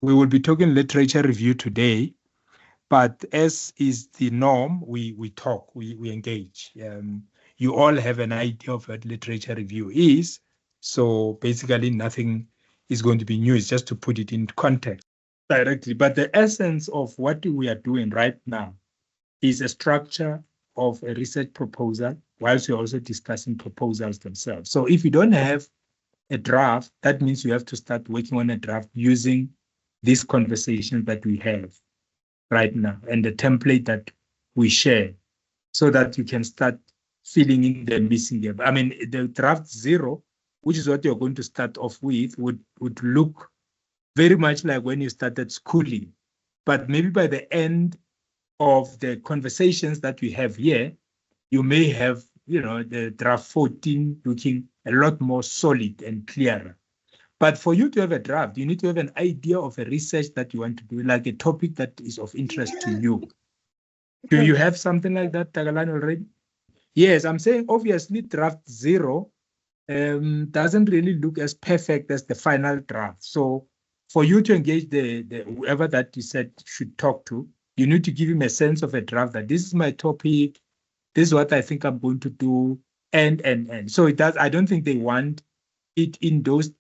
we will be talking literature review today, but as is the norm, we talk, we engage. You all have an idea of what literature review is, so basically nothing is going to be new. It's just to put it in context directly. But the essence of what we are doing right now is a structure of a research proposal, whilst we're also discussing proposals themselves. So if you don't have a draft, that means you have to start working on a draft using these conversations that we have right now and the template that we share, so that you can start filling in the missing gap. I mean, the draft 0, which is what you're going to start off with, would look very much like when you started schooling. But maybe by the end of the conversations that we have here, you may have, the draft 14 looking a lot more solid and clearer. But for you to have a draft, you need to have an idea of a research that you want to do, like a topic that is of interest to you. Do you have something like that, Tagalani, already? Yes, I'm saying obviously draft 0 doesn't really look as perfect as the final draft. So for you to engage the whoever that you said should talk to, you need to give him a sense of a draft that this is my topic, this is what I think I'm going to do, and. So it does. I don't think they want it in those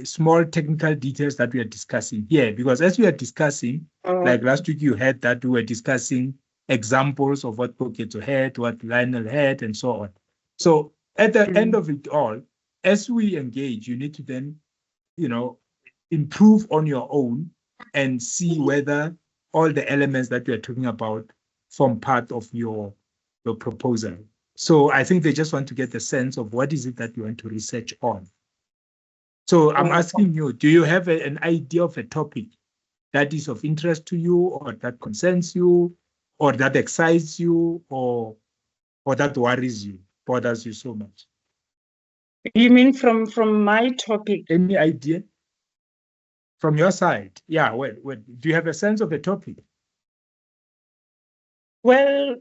small technical details that we are discussing here, because as we are discussing, like last week you had that we were discussing examples of what Poketo had, what Lionel had, and so on. So at the end of it all, as we engage, you need to then, improve on your own and see whether all the elements that we are talking about form part of your proposal. So I think they just want to get a sense of what is it that you want to research on. So I'm asking you, do you have an idea of a topic that is of interest to you, or that concerns you, or that excites you, or that worries you, bothers you so much? You mean from my topic? Any idea from your side? Yeah, do you have a sense of a topic? Well,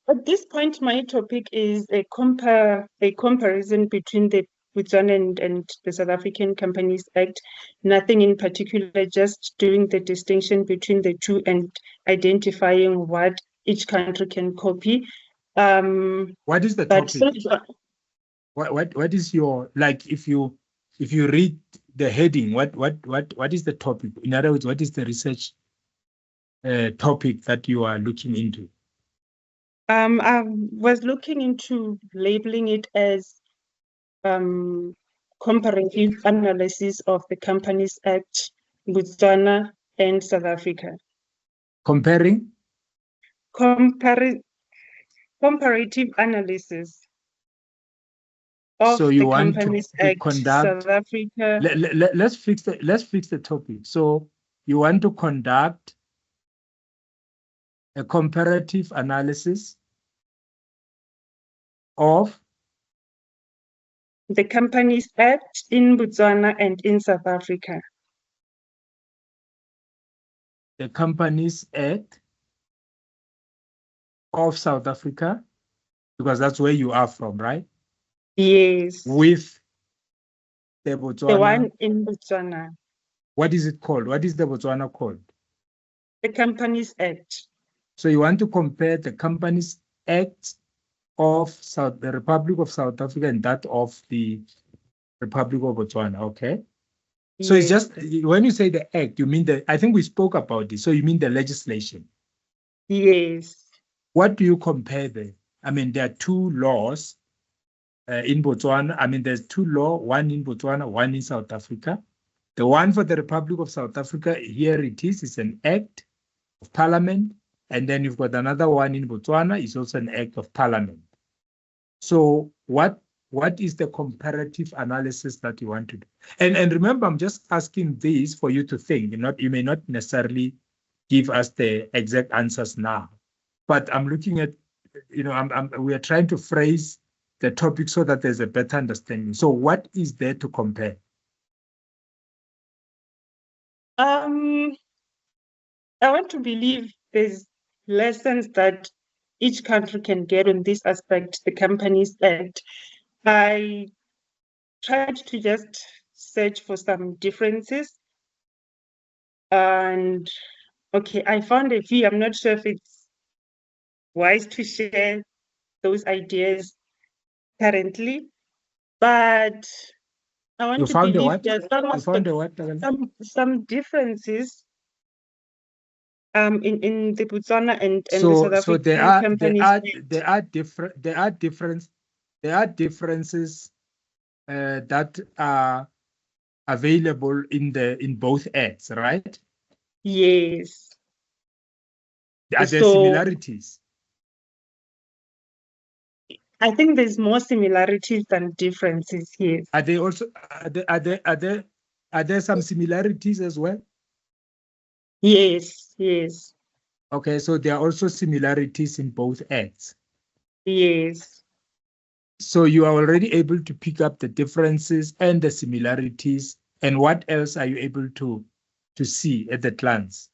at this point, my topic is a comparison between the Botswana and the South African Companies Act. Nothing in particular, just doing the distinction between the two and identifying what each country can copy. What is the topic? What is your, like, if you read the heading, what is the topic? In other words, what is the research topic that you are looking into? I was looking into labeling it as comparative analysis of the Companies Act, Botswana and South Africa. Comparing? Comparative analysis of the Companies Act, South Africa. Let's fix the topic. So you want to conduct a comparative analysis of the Companies Act in Botswana and in South Africa. The Companies Act of South Africa, because that's where you are from, right? Yes. With the Botswana. The one in Botswana. What is it called? What is the Botswana called? The Companies Act. So you want to compare the Companies Act of the Republic of South Africa and that of the Republic of Botswana, okay? So yes. It's just, when you say the act, you mean I think we spoke about this, so you mean the legislation? Yes. What do you compare there? I mean, there are two laws in Botswana. I mean, there's two laws, one in Botswana, one in South Africa. The one for the Republic of South Africa, here it is, it's an act of parliament. And then you've got another one in Botswana, it's also an act of parliament. So what is the comparative analysis that you want to do? And remember, I'm just asking this for you to think. You may not necessarily give us the exact answers now, but I'm looking at, we are trying to phrase the topic so that there's a better understanding. So what is there to compare? I want to believe there's lessons that each country can get on this aspect, the Companies Act. I tried to just search for some differences. And okay, I found a few. I'm not sure if it's wise to share those ideas currently, but I want You to found the believe what? there are You found the what? some differences in the Botswana and the So South there African are companies. differences that are available in both acts, right? Yes. Are there So similarities? I think there's more similarities than differences here. Are there also are there some similarities as well? Yes, yes, Okay, so there are also similarities in both acts. yes. So you are already able to pick up the differences and the similarities. And what else are you able to see at the glance?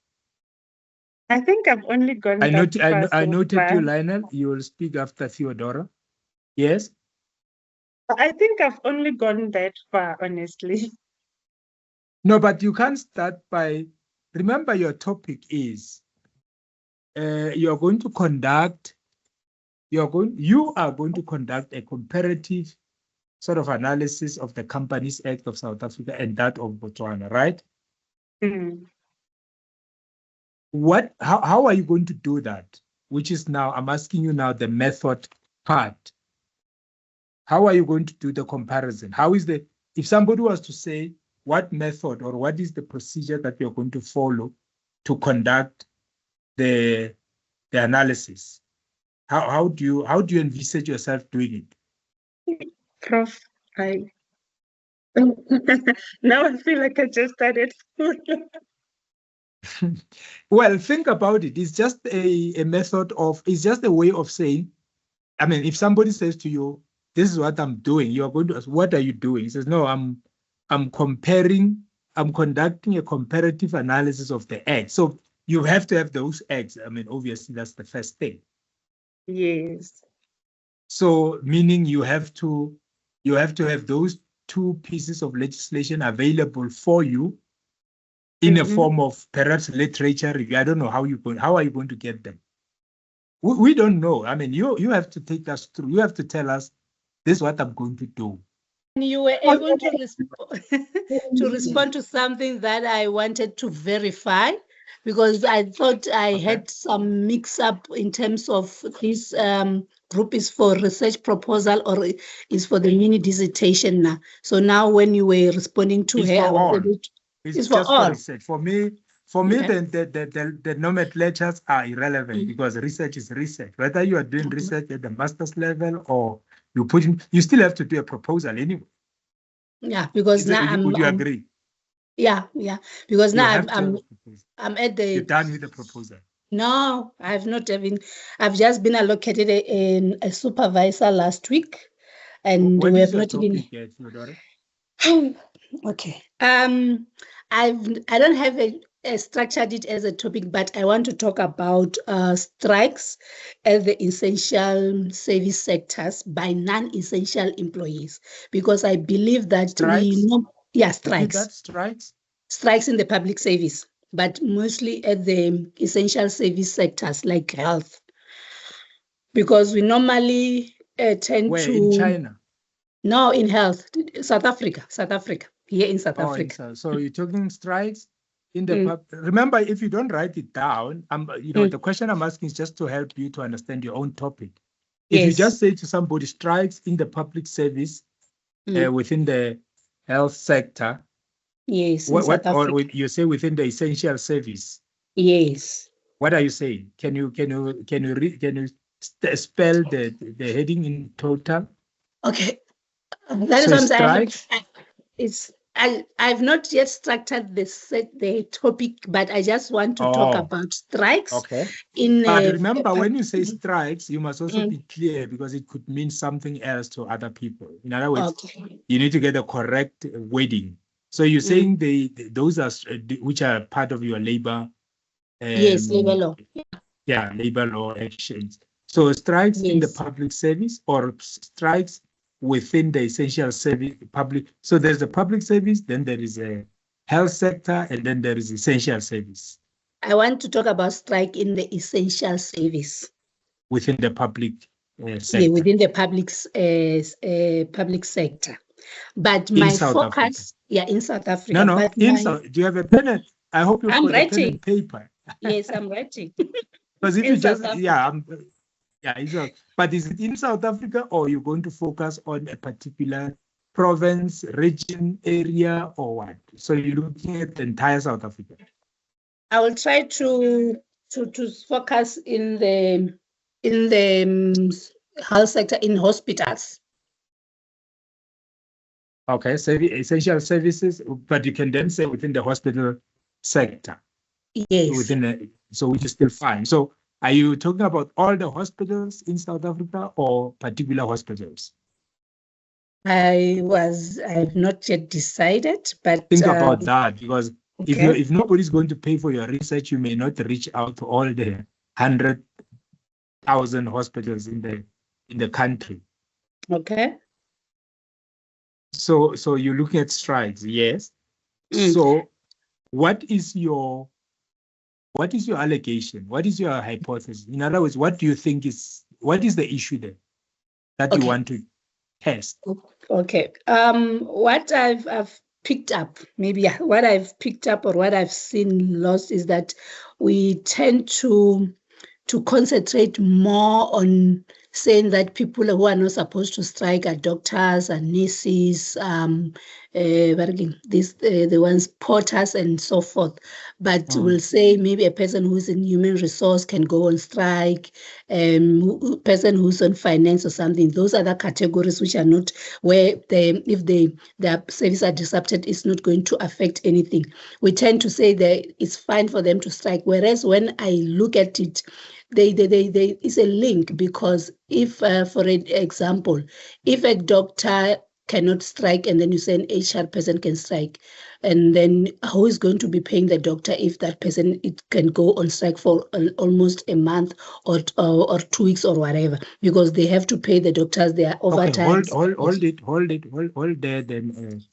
I think I've only gone that far I so noted far. you, Lionel. You will speak after Theodora. Yes? I think I've only gone that far, honestly. No, but you can't start by, remember your topic is, you are going to conduct a comparative sort of analysis of the Companies Act of South Africa and that of Botswana, right? Mm. How are you going to do that? Which is now, I'm asking you now the method part. How are you going to do the comparison? If somebody was to say what method or what is the procedure that you're going to follow to conduct the analysis, how do you envisage yourself doing it? Prof, I now I feel like I just started school. Well, think about it. It's just it's just a way of saying, I mean, if somebody says to you, this is what I'm doing, you're going to ask, what are you doing? He says, no, I'm conducting a comparative analysis of the egg. So you have to have those eggs. I mean, obviously, that's the first thing. Yes. So meaning you have to have those two pieces of legislation available for you in a form of perhaps literature review. I don't know how are you going to get them? We don't know. I mean, you have to take us through. You have to tell us, this is what I'm going to do. You were able to respond to something that I wanted to verify, because I thought I had some mix-up in terms of this group is for research proposal or is for the mini dissertation now. So now when you were responding to It's her, for I was all. able to, It's for just all. for research. For me, Okay. the nomenclatures are irrelevant because research is research. Whether you are doing research at the master's level or you still have to do a proposal anyway. Yeah, because now would you agree? Yeah, because You now have to have a proposal. I'm at the. You're done with the proposal. No, I've not even. I've just been allocated a supervisor last week, and What we is have your not even. topic, Theodora? Okay. I don't have structured it as a topic, but I want to talk about strikes at the essential service sectors by non-essential employees, because I believe that Strikes? strikes. That strikes? Strikes in the public service, but mostly at the essential service sectors like health, because we normally tend Where, to. in China? No, in health, South Africa, here in South Africa. So you're talking strikes in the remember, if you don't write it down, the question I'm asking is just to help you to understand your own topic. If you just say to somebody strikes in the public service within the health sector, yes, or you say within the essential service, yes, what are you saying? Can you spell the heading in total? Okay, that is what I'm saying. I've not yet structured the topic, but I just want to talk about strikes. Okay. But remember, when you say strikes, you must also be clear, because it could mean something else to other people. In other words, you need to get the correct wording. So you're saying those are which are part of your labor. Yes, labor law. Yeah, labor law actions. So strikes in the public service or strikes within the essential service public. So there's a public service, then there is a health sector, and then there is essential service. I want to talk about strike in the essential service. Within the public sector. Yeah, within the public sector. But my focus, in South Africa. No, do you have a pen? I hope you've got a pen and paper. Yes, I'm writing. Because if you just, but is it in South Africa, or you're going to focus on a particular province, region, area, or what? So you're looking at the entire South Africa. I will try to focus in the health sector, in hospitals. Okay, so essential services, but you can then say within the hospital sector. Yes. So which is still fine. So are you talking about all the hospitals in South Africa or particular hospitals? I've not yet decided, but think about that, because if nobody's going to pay for your research, you may not reach out to all the 100,000 hospitals in the country. Okay. So you're looking at strides, yes. So what is your allegation? What is your hypothesis? In other words, what do you think what is the issue there that you want to test? Okay. What I've picked up, what I've picked up or what I've seen lost is that we tend to concentrate more on saying that people who are not supposed to strike are doctors and nurses, the ones porters and so forth. But we'll say maybe a person who's in human resource can go on strike, person who's on finance or something. Those are the categories which are not where if their services are disrupted, it's not going to affect anything. We tend to say that it's fine for them to strike, whereas when I look at it, it's a link, because if, for an example, if a doctor cannot strike and then you say an HR person can strike, and then who is going to be paying the doctor if that person can go on strike for almost a month or 2 weeks or whatever, because they have to pay the doctors their overtime. Hold there then.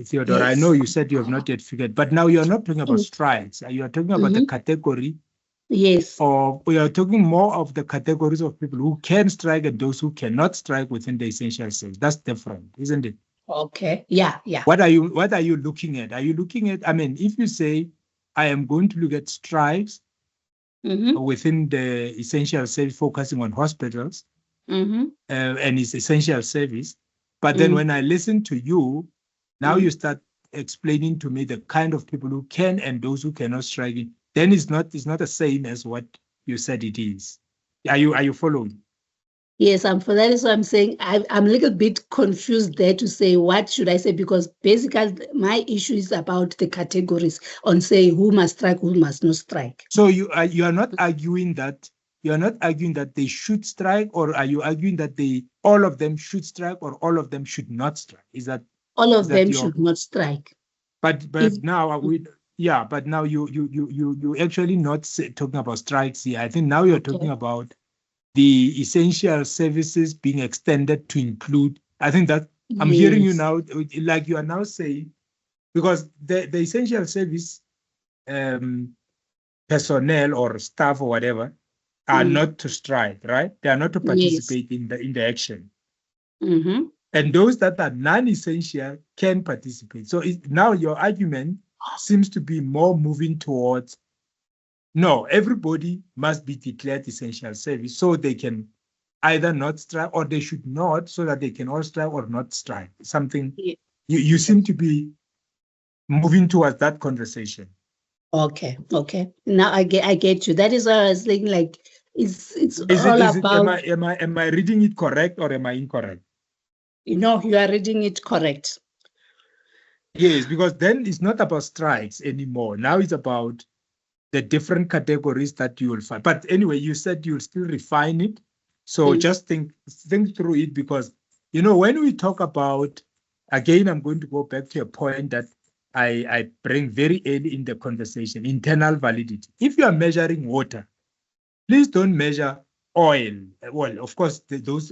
Theodore, yes. I know you said you have not yet figured, but now you are not talking about strikes. You are talking about the category. Yes. Or we are talking more of the categories of people who can strike and those who cannot strike within the essential service. That's different, isn't it? Okay. Yeah. What are you looking at? Are you looking at, if you say, I am going to look at strikes within the essential service, focusing on hospitals and its essential service, but then when I listen to you, now you start explaining to me the kind of people who can and those who cannot strike it. Then it's not the same as what you said it is. Are you following? Yes, I'm for that. Is what I'm saying. I'm a little bit confused there to say what should I say, because basically my issue is about the categories on saying who must strike, who must not strike. So you are not arguing that they should strike, or are you arguing that all of them should strike or all of them should not strike? Is that all of them should not strike? But now but now you actually not talking about strikes here. I think now you're talking about the essential services being extended to include. I think that I'm hearing you now, like you are now saying, because the essential service personnel or staff or whatever are not to strike, right? They are not to participate in the action. And those that are non-essential can participate. So now your argument seems to be more moving towards, no, everybody must be declared essential service, so they can either not strike or they should not, so that they can all strike or not strike. Something you seem to be moving towards that conversation. Okay. Now I get you. That is what I was saying. Like it's all about. Am I reading it correct or am I incorrect? No, you are reading it correct. Yes, because then it's not about strikes anymore. Now it's about the different categories that you will find. But anyway, you said you'll still refine it. So just think through it, because, when we talk about, again, I'm going to go back to a point that I bring very early in the conversation, internal validity. If you are measuring water, please don't measure oil. Well, of course,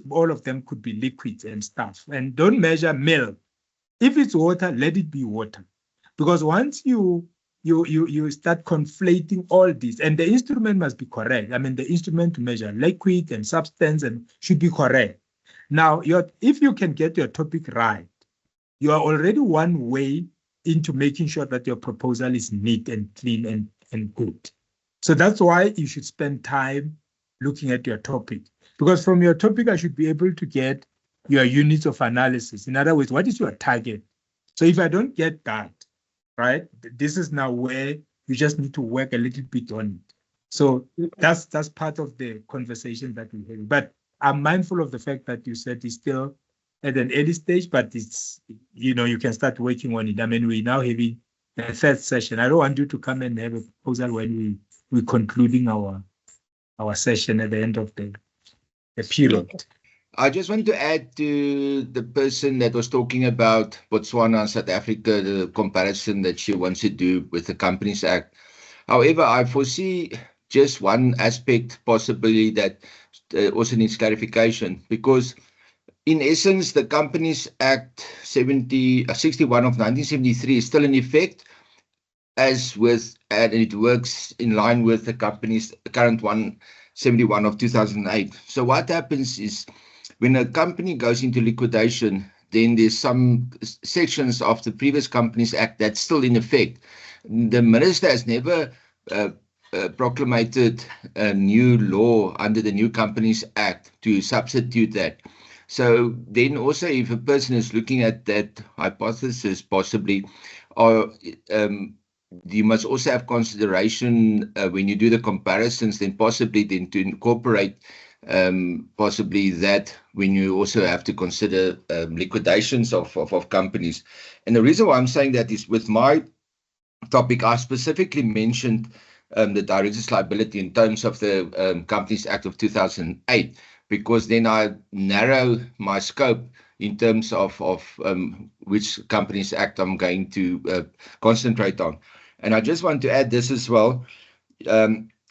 all of them could be liquids and stuff. And don't measure milk. If it's water, let it be water. Because once you start conflating all this, and the instrument must be correct. I mean, the instrument to measure liquid and substance and should be correct. Now, if you can get your topic right, you are already one way into making sure that your proposal is neat and clean and good. So that's why you should spend time looking at your topic. Because from your topic, I should be able to get your units of analysis. In other words, what is your target? So if I don't get that, right, this is now where you just need to work a little bit on it. So that's part of the conversation that we're having. But I'm mindful of the fact that you said it's still at an early stage, but it's, you can start working on it. I mean, we're now having a third session. I don't want you to come and have a proposal when we're concluding our session at the end of the period. I just want to add to the person that was talking about Botswana and South Africa, the comparison that she wants to do with the Companies Act. However, I foresee just one aspect possibly that also needs clarification, because in essence, the Companies Act 61 of 1973 is still in effect, and it works in line with the current 171 of 2008. So what happens is, when a company goes into liquidation, then there's some sections of the previous Companies Act that's still in effect. The minister has never proclamated a new law under the new Companies Act to substitute that. So then also, if a person is looking at that hypothesis possibly, or you must also have consideration when you do the comparisons, then possibly then to incorporate possibly that when you also have to consider liquidations of companies. And the reason why I'm saying that is, with my topic, I specifically mentioned the director's liability in terms of the Companies Act of 2008, because then I narrow my scope in terms of which Companies Act I'm going to concentrate on. And I just want to add this as well.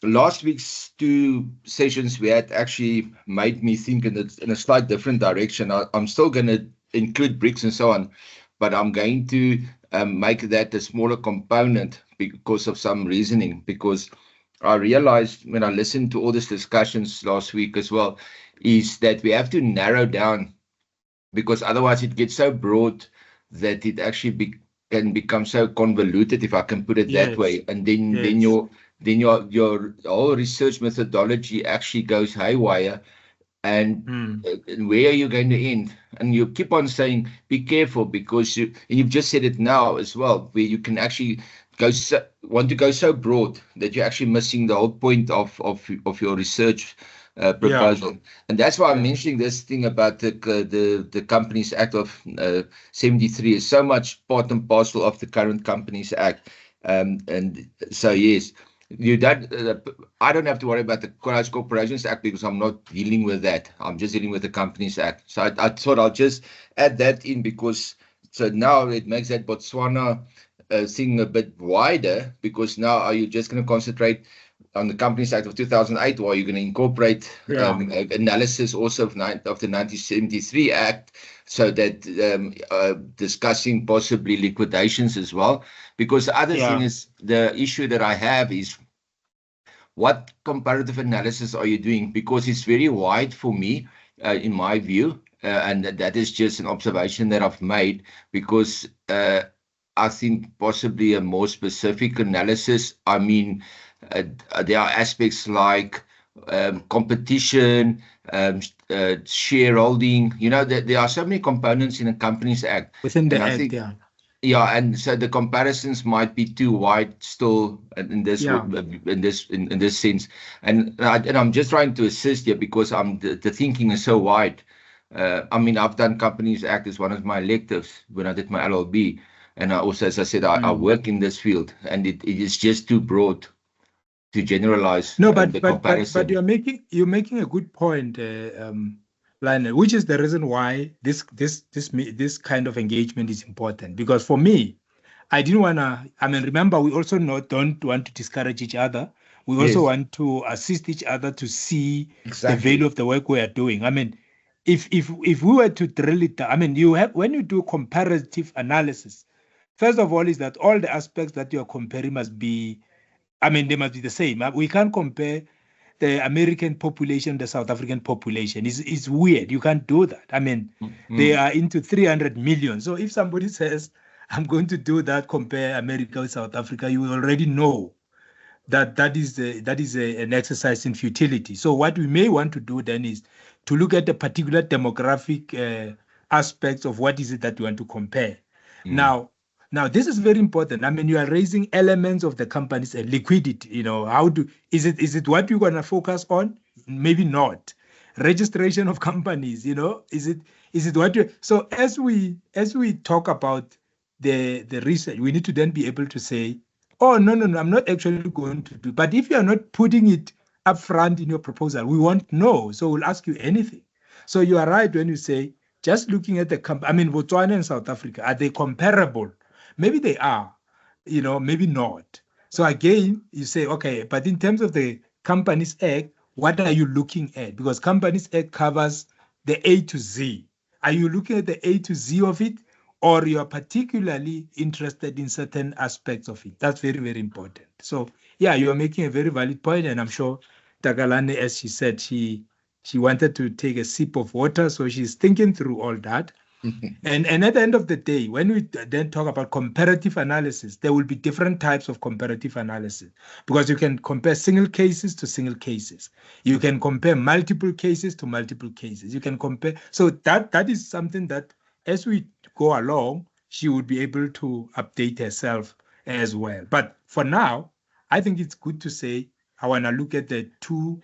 Last week's two sessions we had actually made me think in a slight different direction. I'm still going to include BRICS and so on, but I'm going to make that a smaller component because of some reasoning, because I realized when I listened to all these discussions last week as well, is that we have to narrow down, because otherwise it gets so broad that it actually can become so convoluted, if I can put it that way. And then your whole research methodology actually goes haywire. And where are you going to end? And you keep on saying, be careful, because you've just said it now as well, where you can actually want to go so broad that you're actually missing the whole point of your research proposal. And that's why I'm mentioning this thing about the Companies Act of 73 is so much part and parcel of the current Companies Act. And so, yes, I don't have to worry about the Corporations Act, because I'm not dealing with that. I'm just dealing with the Companies Act. So I thought I'll just add that in, because so now it makes that Botswana thing a bit wider, because now are you just going to concentrate on the Companies Act of 2008, or are you going to incorporate analysis also of the 1973 Act, so that discussing possibly liquidations as well? Because the other thing is, the issue that I have is, what comparative analysis are you doing? Because it's very wide for me, in my view, and that is just an observation that I've made, because I think possibly a more specific analysis, I mean, there are aspects like competition, shareholding. There are so many components in a Companies Act. Within the Act, and so the comparisons might be too wide still in this sense. And I'm just trying to assist here, because the thinking is so wide. I mean, I've done Companies Act as one of my electives when I did my LLB, and I also, as I said, I work in this field, and it is just too broad to generalize. No, but you're making a good point, Lionel, which is the reason why this kind of engagement is important. Because for me, I didn't want to. I mean, remember, we also don't want to discourage each other. We also want to assist each other to see the value of the work we are doing. I mean, if we were to drill it down, I mean, when you do comparative analysis, First of all, is that all the aspects that you're comparing must be, I mean, they must be the same. We can't compare the American population, the South African population. It's weird. You can't do that. I mean, they are into 300 million. So if somebody says, I'm going to do that, compare America with South Africa, you already know that is an exercise in futility. So what we may want to do then is to look at the particular demographic aspects of what is it that we want to compare. Now, this is very important. I mean, you are raising elements of the company's liquidity. You know, is it what you're going to focus on? Maybe not. Registration of companies. You know, is it what you? So as we talk about the research, we need to then be able to say, oh, no, I'm not actually going to do. But if you are not putting it up front in your proposal, we won't know. So we'll ask you anything. So you are right when you say, just looking at the company, I mean, Botswana and South Africa, are they comparable? Maybe they are, you know, maybe not. So again, you say, okay, but in terms of the Companies Act, what are you looking at? Because Companies Act covers the A to Z. Are you looking at the A to Z of it? Or you are particularly interested in certain aspects of it? That's very, very important. So, yeah, you are making a very valid point, and I'm sure Takalani, as she said, she wanted to take a sip of water, so she's thinking through all that. And at the end of the day, when we then talk about comparative analysis, there will be different types of comparative analysis, because you can compare single cases to single cases. You can compare multiple cases to multiple cases. You can compare. So that is something that, as we go along, she would be able to update herself as well. But for now, I think it's good to say, I want to look at the two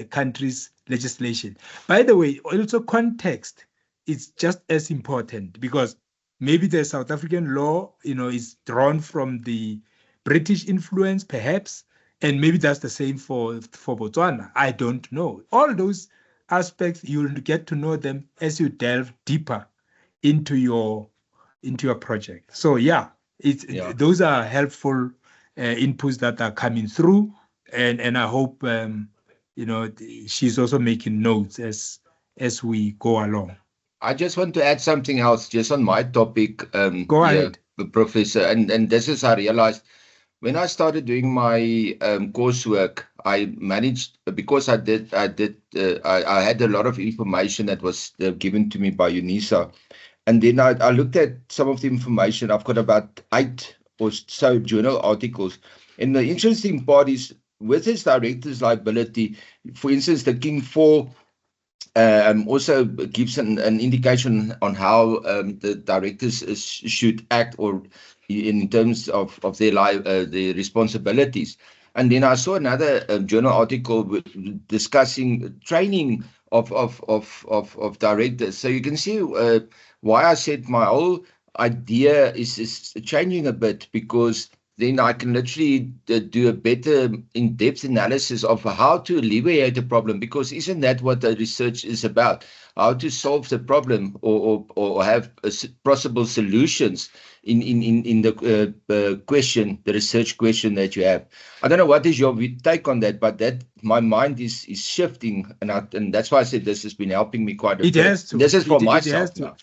countries' legislation. By the way, also context is just as important, because maybe the South African law, you know, is drawn from the British influence, perhaps, and maybe that's the same for Botswana. I don't know. All those aspects, you'll get to know them as you delve deeper into your project. So yeah, those are helpful inputs that are coming through, and I hope you know, she's also making notes as we go along. I just want to add something else, just on my topic. Go ahead, Professor. And this is, I realized when I started doing my coursework, I managed, because I had a lot of information that was given to me by UNISA. And then I looked at some of the information. I've got about 8 or so journal articles. And the interesting part is, with this director's liability, for instance, the King 4 also gives an indication on how the directors should act, or in terms of their responsibilities. And then I saw another journal article discussing training of directors. So you can see why I said my whole idea is changing a bit, because then I can literally do a better in-depth analysis of how to alleviate a problem, because isn't that what the research is about? How to solve the problem, or have possible solutions in the question, the research question that you have. I don't know what is your take on that, but that my mind is shifting, and that's why I said this has been helping me quite a bit. It has to. This is for myself now.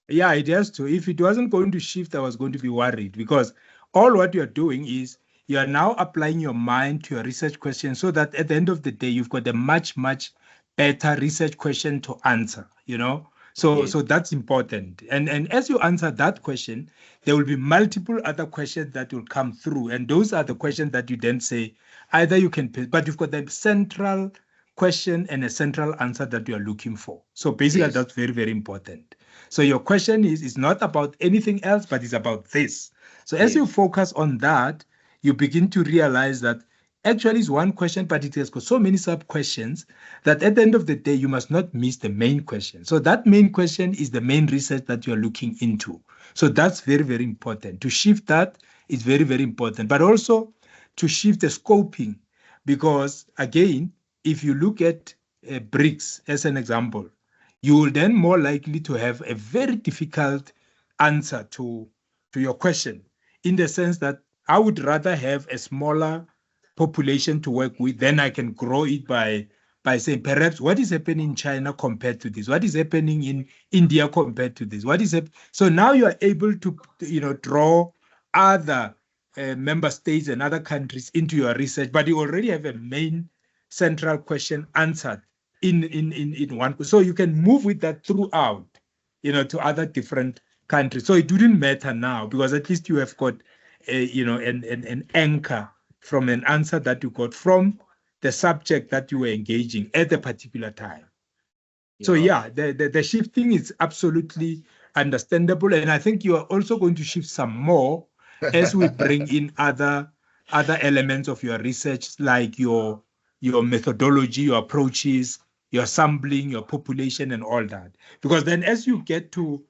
Yeah, it has to. If it wasn't going to shift, I was going to be worried, because all what you're doing is you are now applying your mind to your research question, so that at the end of the day, you've got a much, much better research question to answer, you know? So, yes. So that's important. And as you answer that question, there will be multiple other questions that will come through. And those are the questions that you then say, either you can, but you've got the central question and a central answer that you are looking for. So basically, yes. That's very, very important. So your question is not about anything else, but it's about this. So as you focus on that, you begin to realize that actually it's one question, but it has got so many sub-questions that at the end of the day, you must not miss the main question. So that main question is the main research that you're looking into. So that's very, very important. To shift that is very, very important, but also to shift the scoping, because again, if you look at BRICS as an example, you will then more likely to have a very difficult answer to your question, in the sense that I would rather have a smaller population to work with, then I can grow it by by saying, perhaps what is happening in China compared to this? What is happening in India compared to this? What is so now you are able to, draw other member states and other countries into your research, but you already have a main central question answered in one. So you can move with that throughout, to other different countries. So it wouldn't matter now, because at least you have got an anchor from an answer that you got from the subject that you were engaging at a particular time. So yeah, the shifting is absolutely understandable, and I think you are also going to shift some more as we bring in other elements of your research, like your methodology, your approaches, your sampling, your population, and all that. Because then, as you get to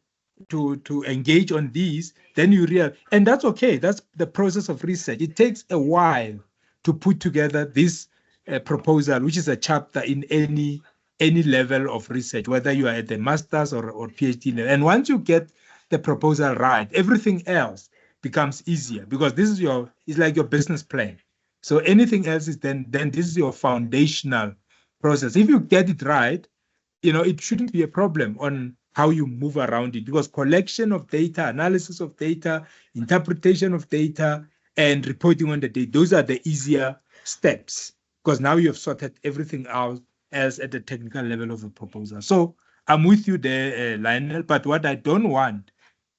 engage on these, then you realize, and that's okay. That's the process of research. It takes a while to put together this proposal, which is a chapter in any level of research, whether you are at the master's or PhD level. And once you get the proposal right, everything else becomes easier, because this is it's like your business plan. So anything else is then this is your foundational process. If you get it right, it shouldn't be a problem on how you move around it, because collection of data, analysis of data, interpretation of data, and reporting on the data, those are the easier steps, because now you have sorted everything out as at the technical level of a proposal. So I'm with you there, Lionel, but what I don't want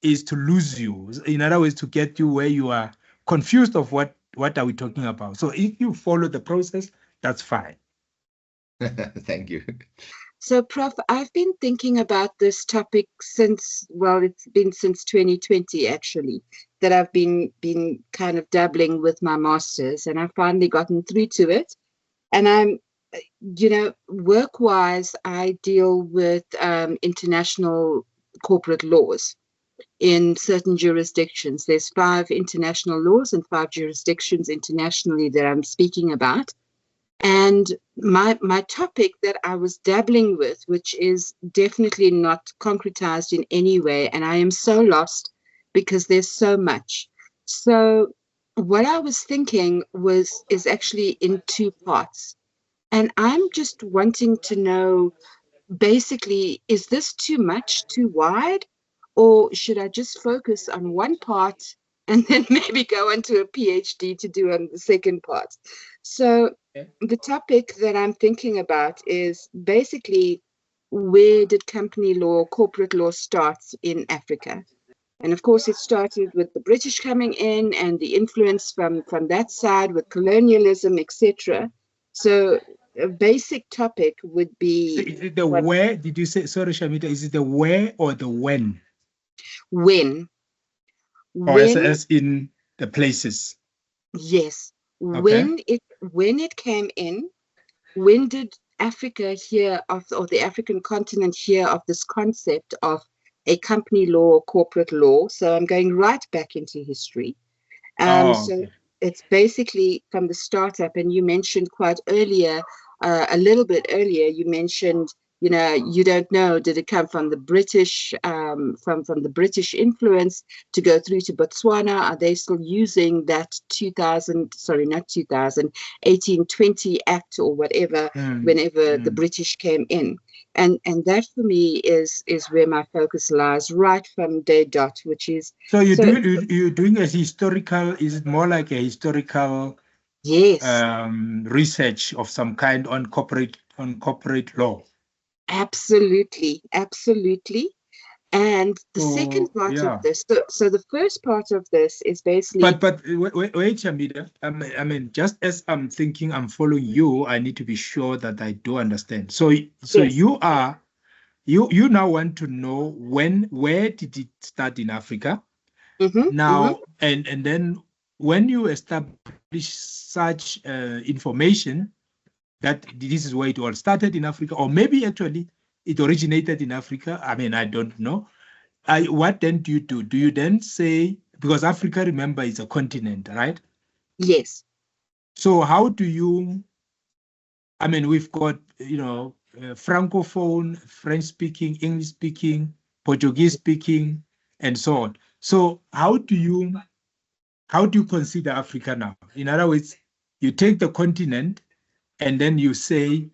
is to lose you. In other words, to get you where you are confused of what are we talking about. So if you follow the process, that's fine. Thank you. So, Prof, I've been thinking about this topic since, well, it's been since 2020, actually, that I've been kind of dabbling with my master's, and I've finally gotten through to it. And I'm, work-wise, I deal with international corporate laws in certain jurisdictions. There's 5 international laws and 5 jurisdictions internationally that I'm speaking about. And my topic that I was dabbling with, which is definitely not concretized in any way, and I am so lost because there's so much. So what I was thinking is actually in 2 parts. And I'm just wanting to know, basically, is this too much, too wide? Or should I just focus on one part and then maybe go into a PhD to do on the second part? So the topic that I'm thinking about is basically, where did company law, corporate law start in Africa? And of course, it started with the British coming in and the influence from that side with colonialism, etc. So a basic topic would be... So is it the where, did you say, sorry, Shamita, is it the where or the when? When. Or as in the places? Yes. Okay. When it came in, when did Africa hear of, or the African continent hear of this concept of a company law, corporate law? So I'm going right back into history. So it's basically from the startup, and you mentioned quite earlier, a little bit earlier, you mentioned, you don't know, did it come from the British, from the British influence to go through to Botswana? Are they still using that 1820 Act or whatever, whenever the British came in? And that for me is where my focus lies, right from day dot, which is... So you're doing a historical, is it more like a historical... Yes. Research of some kind on corporate law? Absolutely. And the second part of this, so the first part of this is basically... But wait, Shamita, I mean, just as I'm thinking, I'm following you, I need to be sure that I do understand. So yes. You now want to know where did it start in Africa? Now, and then when you establish such information that this is where it all started in Africa, or maybe actually it originated in Africa, I mean, I don't know. What then do you do? Do you then say, because Africa, remember, is a continent, right? Yes. So how do you, I mean, we've got, Francophone, French-speaking, English-speaking, Portuguese-speaking, and so on. So how do you consider Africa now? In other words, you take the continent and then you say,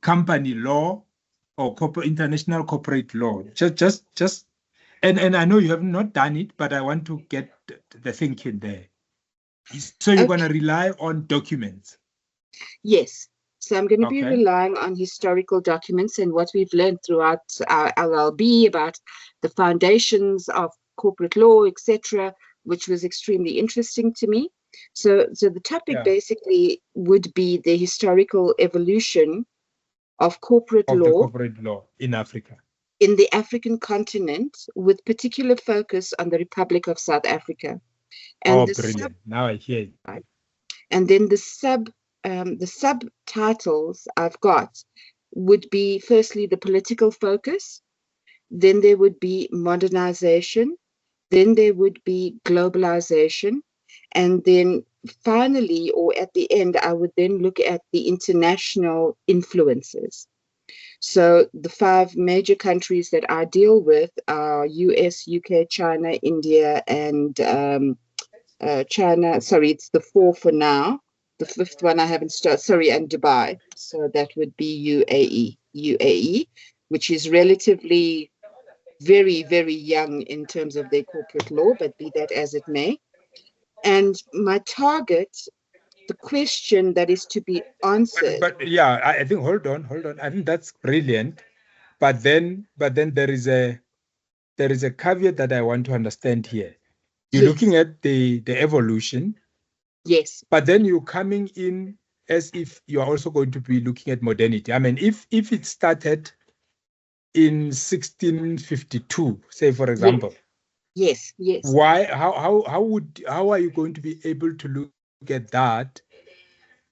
company law or international corporate law? Just, and I know you have not done it, but I want to get the thinking there. So you're going to rely on documents? Yes. So I'm going to be Okay. relying on historical documents and what we've learned throughout our LLB about the foundations of corporate law, etc., which was extremely interesting to me. So the topic basically would be the historical evolution of corporate Of law, the corporate law in Africa, in the African continent, with particular focus on the Republic of South Africa. And brilliant! Now I hear you. Right. And then the subtitles I've got would be, firstly, the political focus, then there would be modernization, then there would be globalization, and then finally, or at the end, I would then look at the international influences. So the 5 major countries that I deal with are US, UK, China, India, and China. Sorry, it's the 4 for now. The 5th one I haven't started. Sorry, and Dubai. So that would be UAE, which is relatively very, very young in terms of their corporate law, but be that as it may. And my target, the question that is to be answered. But yeah, I think, hold on. I think that's brilliant. But then there is a caveat that I want to understand here. You're looking at the evolution. Yes. But then you're coming in as if you are also going to be looking at modernity. I mean, if it started in 1652, say, for example. Yes. Why? How are you going to be able to look at that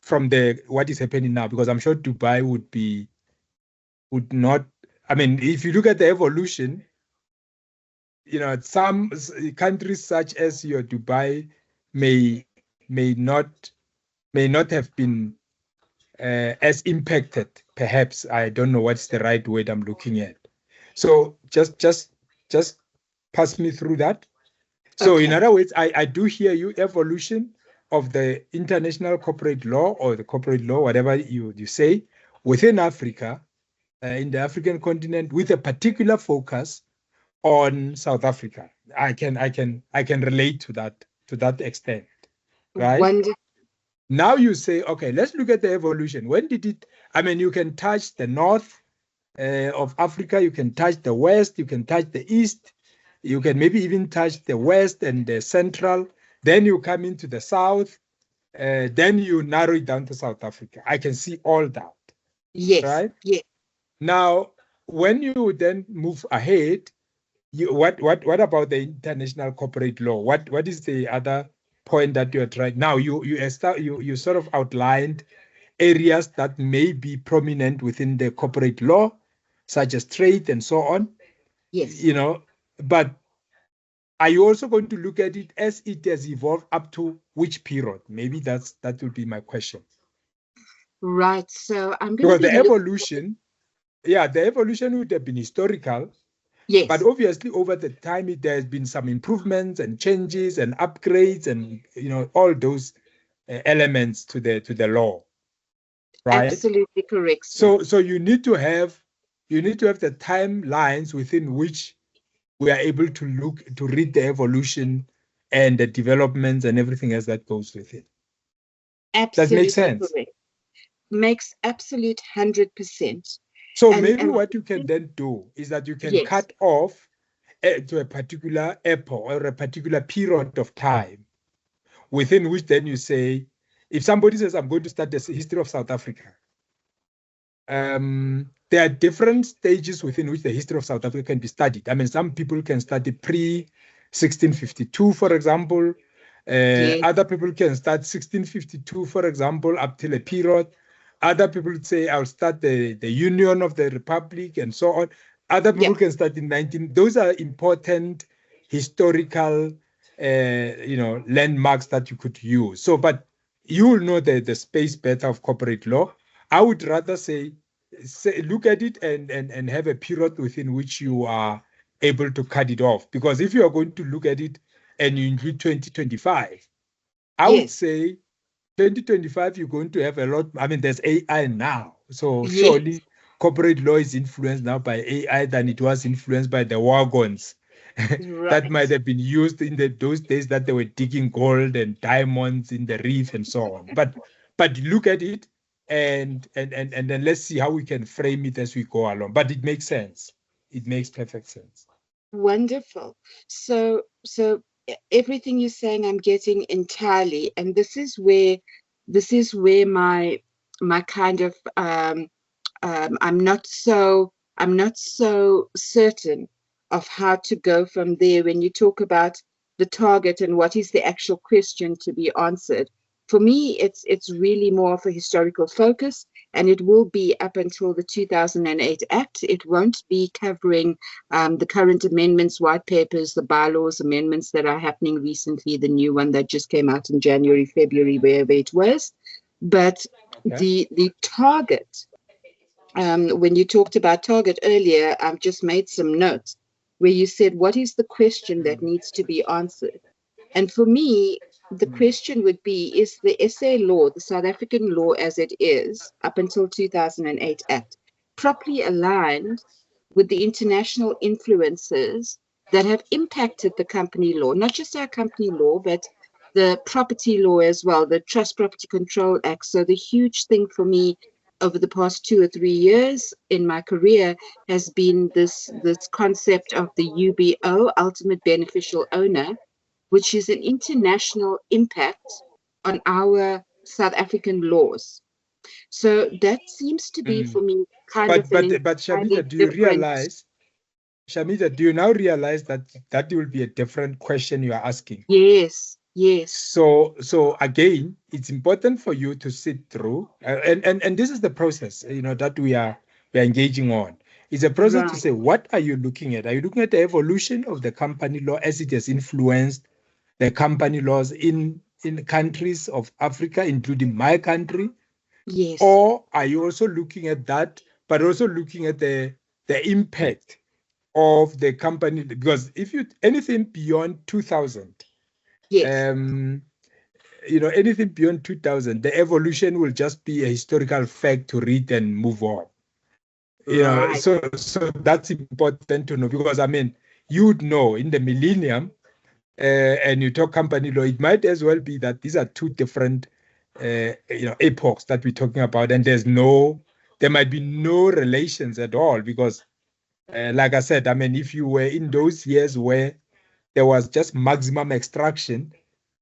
from what is happening now? Because I'm sure Dubai would not. I mean, if you look at the evolution, some countries such as your Dubai may not have been as impacted. Perhaps I don't know what's the right word I'm looking at. So just pass me through that. So in other words, I do hear you, evolution of the international corporate law or the corporate law, whatever you say, within Africa, in the African continent, with a particular focus on South Africa. I can relate to that extent, right? Wonderful. Now you say, okay, let's look at the evolution. When did it? I mean, you can touch the north of Africa, you can touch the west, you can touch the east, you can maybe even touch the west and the central. Then you come into the south, then you narrow it down to South Africa. I can see all that. Yes. Right? Yes. Now, when you then move ahead, what about the international corporate law? What is the other point that you're trying? Now you sort of outlined areas that may be prominent within the corporate law, such as trade and so on. Yes. But are you also going to look at it as it has evolved up to which period? Maybe that would be my question. Right. So I'm going to the evolution. Yeah, the evolution would have been historical. Yes. But obviously, over the time, there has been some improvements and changes and upgrades, and all those elements to the law. Right? Absolutely correct. So you need to have the timelines within which we are able to read the evolution and the developments and everything else that goes with it. Absolutely. That makes sense. Correct. Makes absolute 100%. So maybe what you can then do is that you can Yes. cut off to a particular epoch or a particular period of time within which then you say, if somebody says, I'm going to start the history of South Africa, there are different stages within which the history of South Africa can be studied. I mean, some people can study pre-1652, for example. Yes. Other people can start 1652, for example, up till a period. Other people say, I'll start the Union of the Republic and so on. Other people can start in 19. Those are important historical, landmarks that you could use. So, but you will know the space better of corporate law. I would rather say look at it and have a period within which you are able to cut it off. Because if you are going to look at it and you include 2025, I would say 2025, you're going to have a lot. I mean, there's AI now. So Yes. surely corporate law is influenced now by AI than it was influenced by the wagons that might Right. have been used in those days that they were digging gold and diamonds in the reef and so on. But look at it and then let's see how we can frame it as we go along. But it makes sense. It makes perfect sense. Wonderful. So everything you're saying, I'm getting entirely, and this is where my kind of I'm not so certain of how to go from there when you talk about the target and what is the actual question to be answered. For me, it's really more of a historical focus, and it will be up until the 2008 Act. It won't be covering the current amendments, white papers, the bylaws amendments that are happening recently, the new one that just came out in January, February, wherever it was. But Okay. the target, when you talked about target earlier, I've just made some notes where you said, what is the question that needs to be answered? And for me, the question would be, is the SA law, the South African law as it is, up until 2008 Act, properly aligned with the international influences that have impacted the company law, not just our company law, but the property law as well, the Trust Property Control Act. So the huge thing for me over the past 2 or 3 years in my career has been this concept of the UBO, ultimate beneficial owner, which is an international impact on our South African laws. So that seems to be for me kind of an But entirely Shamita, do you different. realize, Shamita, do you now realize that will be a different question you are asking? Yes. So again, it's important for you to sit through, and this is the process, that we are engaging on. It's a process to Right. say, what are you looking at? Are you looking at the evolution of the company law as it has influenced the company laws in countries of Africa, including my country? Yes. Or are you also looking at that, but also looking at the impact of the company? Because if you anything beyond 2000, Yes. anything beyond 2000, the evolution will just be a historical fact to read and move on. Right. So that's important to know, because you would know in the millennium, and you talk company law, it might as well be that these are two different epochs that we're talking about, and there might be no relations at all, because like I said, if you were in those years where there was just maximum extraction,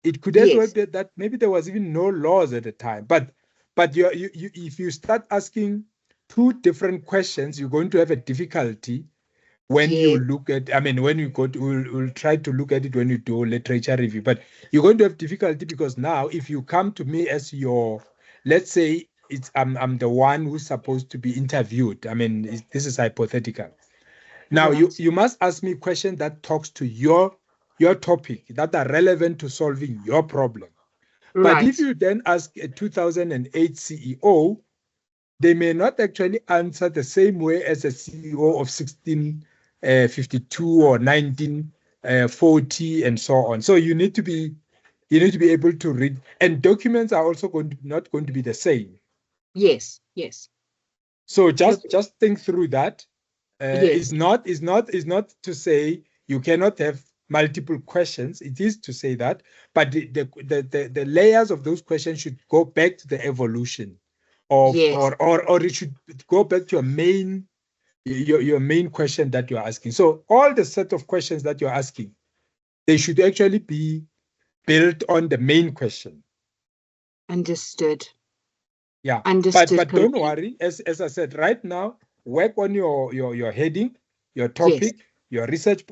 it could as well Yes. be that maybe there was even no laws at the time. But if you start asking two different questions, you're going to have a difficulty when you Yes. look at, when you go to, we'll try to look at it when you do literature review, but you're going to have difficulty, because now if you come to me as let's say I'm the one who's supposed to be interviewed. This is hypothetical. Now Right. you must ask me questions that talks to your topic, that are relevant to solving your problem. But if Right. you then ask a 2008 CEO, they may not actually answer the same way as a CEO of 1652 or 1940 and so on. So you need to be able to read, and documents are also not going to be the same. Yes. Yes. So just think through that. Yes. Is not to say you cannot have multiple questions. It is to say that, but the layers of those questions should go back to the evolution of, Yes. or it should go back to your main question that you're asking. So all the set of questions that you're asking, they should actually be built on the main question. Understood. Yeah. Understood. But don't worry, as I said, right now, work on your heading, your topic, Yes. your research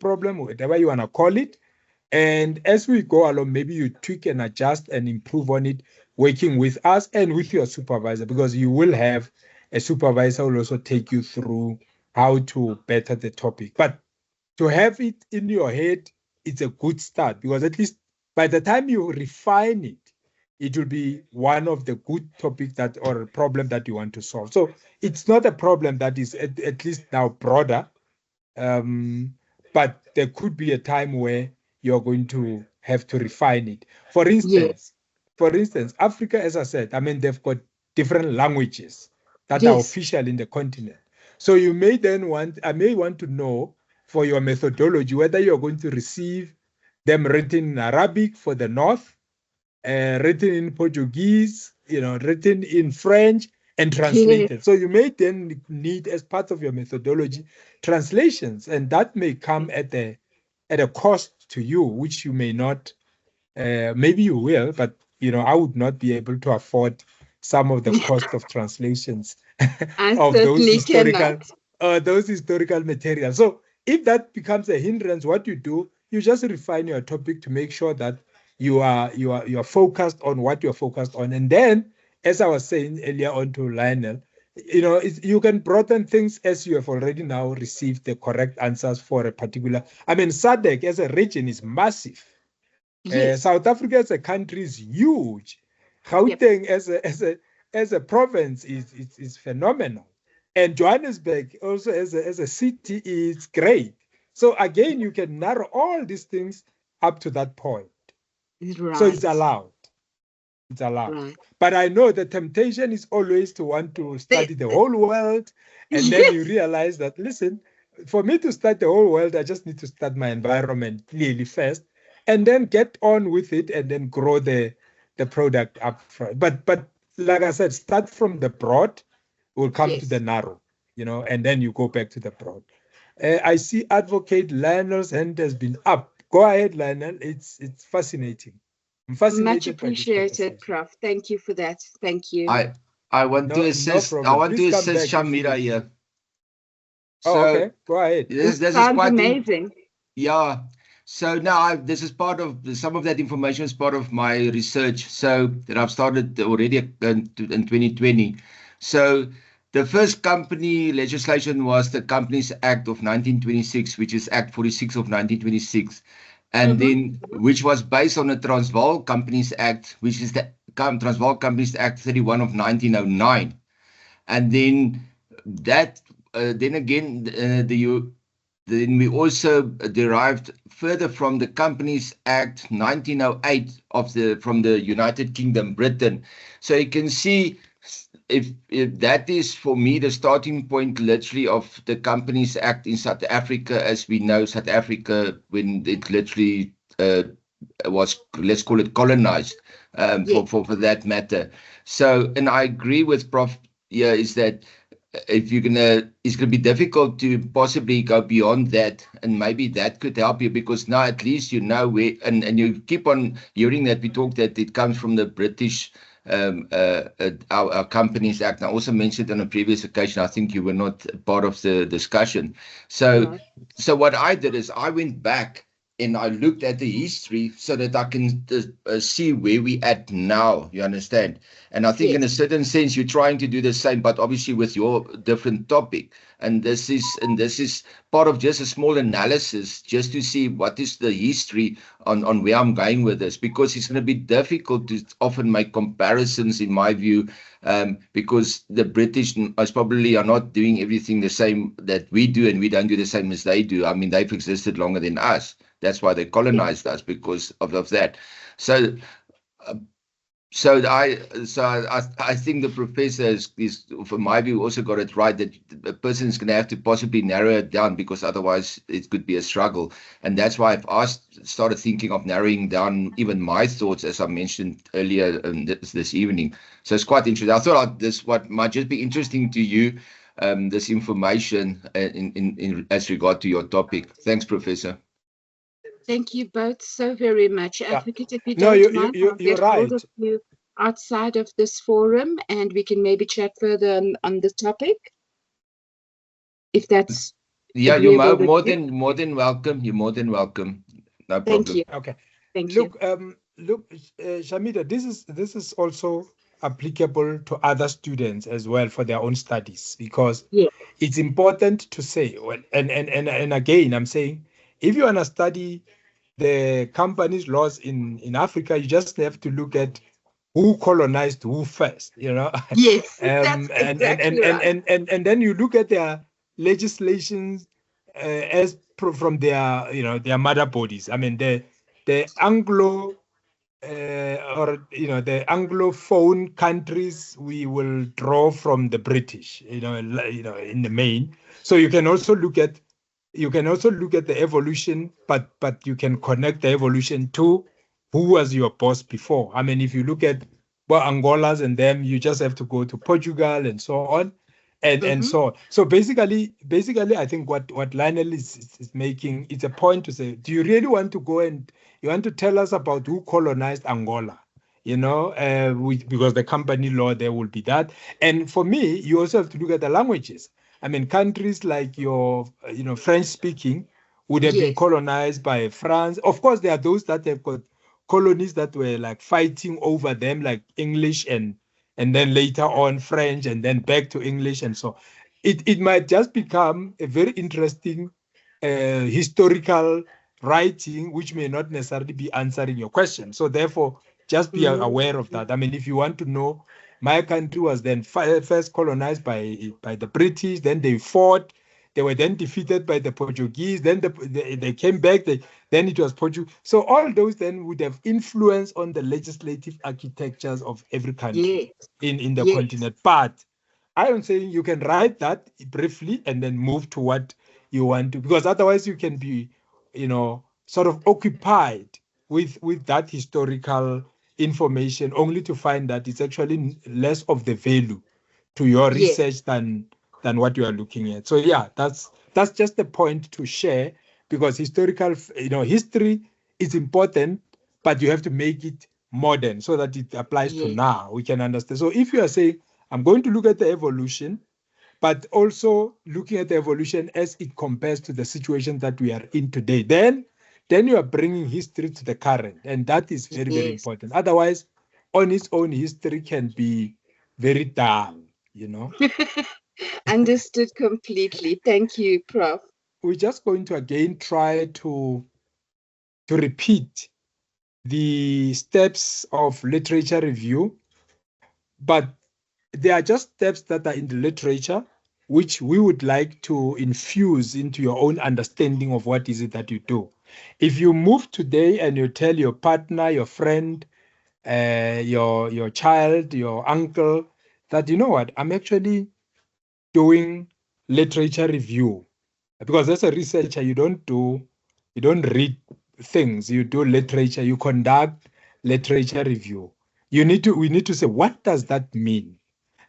problem, whatever you want to call it. And as we go along, maybe you tweak and adjust and improve on it, working with us and with your supervisor, because you will have a supervisor who will also take you through how to better the topic. But to have it in your head, it's a good start, because at least by the time you refine it, it will be one of the good topics or a problem that you want to solve. So it's not a problem that is at least now broader, but there could be a time where you're going to have to refine it. For instance, Africa, as I said, they've got different languages that are Yes. official in the continent. So you may then I may want to know for your methodology whether you're going to receive them written in Arabic for the North, written in Portuguese, written in French, and translated. So you may then need, as part of your methodology, translations, and that may come at a cost to you, which you may not. Maybe you will, but I would not be able to afford some of the cost of translations of those historical materials. So if that becomes a hindrance, what you do, you just refine your topic to make sure that you are focused on what you're focused on. And then, as I was saying earlier on to Lionel, you can broaden things as you have already now received the correct answers for a particular. I mean, SADC as a region is massive. Yes. South Africa as a country is huge. Gauteng as a province is phenomenal, and Johannesburg also as a city is great. So again, you can narrow all these things up to that point. Right. So it's allowed. It's allowed. Right. But I know the temptation is always to want to study the whole world, and then you realize that, listen, for me to study the whole world, I just need to study my environment clearly first, and then get on with it, and then grow the product up front. But like I said, start from the broad, will come to the narrow, and then you go back to the broad. I see Advocate Lionel's hand has been up. Go ahead, Lionel. It's fascinating. I'm fascinated. Much appreciated, Prof. Thank you for that. Thank you. I want to assist. I want to assist Shamira here. Okay. Go ahead. This sounds amazing. Yeah. So now this is part of some of that information is part of my research. So that I've started already in 2020. So the first company legislation was the Companies Act of 1926, which is Act 46 of 1926. And then, which was based on the Transvaal Companies Act, which is the Transvaal Companies Act 31 of 1909. And then that, then again, then we also derived further from the Companies Act 1908 from the United Kingdom, Britain. So you can see if that is for me the starting point literally of the Companies Act in South Africa, as we know South Africa when it literally was, let's call it, colonized for that matter. So, and I agree with Prof here, is that if you're it's gonna be difficult to possibly go beyond that, and maybe that could help you, because now at least you know where, and you keep on hearing that we talk that it comes from the British our Companies Act. I also mentioned on a previous occasion, I think you were not part of the discussion. So what I did is I went back and I looked at the history so that I can see where we at now, you understand? And I think in a certain sense, you're trying to do the same, but obviously with your different topic. And this is part of just a small analysis, just to see what is the history on where I'm going with this, because it's going to be difficult to often make comparisons, in my view, because the British most probably are not doing everything the same that we do, and we don't do the same as they do. I mean, they've existed longer than us. That's why they colonized us, because of that. So I think the professor is, from my view, also got it right, that a person is going to have to possibly narrow it down, because otherwise it could be a struggle. And that's why I've started thinking of narrowing down even my thoughts, as I mentioned earlier this evening. So it's quite interesting. I thought what might just be interesting to you, this information in as regard to your topic. Thanks, Professor. Thank you both so very much. Advocate, if you don't mind, you're right. You outside of this forum, and we can maybe chat further on the topic, if that's you're more than welcome. You're more than welcome. No problem. Thank you. Okay. Thank you. Look, Shamira, this is also applicable to other students as well for their own studies, because it's important to say, well, and again, I'm saying, if you want to study the companies laws in Africa, you just have to look at who colonized who first, Yes, that's exactly right. And then you look at their legislations from their their mother bodies. I mean, the Anglo or the Anglophone countries, we will draw from the British, in the main. So you can also look at the evolution, but you can connect the evolution to who was your boss before. I mean, if you look at Angolas and them, you just have to go to Portugal and so on, and so on. So basically, I think what Lionel is making, it's a point to say, do you really want to go and you want to tell us about who colonized Angola? Because the company law there will be that. And for me, you also have to look at the languages. I mean, countries like your, French speaking would have been colonized by France. Of course, there are those that have got colonies that were like fighting over them, like English and then later on French and then back to English. And so it might just become a very interesting historical writing, which may not necessarily be answering your question. So therefore, just be aware of that. I mean, if you want to know, my country was then first colonized by the British, then they fought, they were then defeated by the Portuguese, then they came back, then it was Portugal. So all those then would have influence on the legislative architectures of every country in the continent. But I am saying you can write that briefly and then move to what you want to, because otherwise you can be, sort of occupied with that historical information only to find that it's actually less of the value to your research than what you are looking at. So yeah, that's just the point to share, because historical, history is important, but you have to make it modern so that it applies to now. We can understand. So if you are saying, I'm going to look at the evolution, but also looking at the evolution as it compares to the situation that we are in today, then you are bringing history to the current, and that is very, very important. Otherwise, on its own, history can be very dull, Understood completely. Thank you, Prof. We're just going to again try to repeat the steps of literature review, but there are just steps that are in the literature which we would like to infuse into your own understanding of what is it that you do. If you move today and you tell your partner, your friend, your child, your uncle, that, you know what, I'm actually doing literature review, because as a researcher, you don't read things, you do literature, you conduct literature review. We need to say, what does that mean?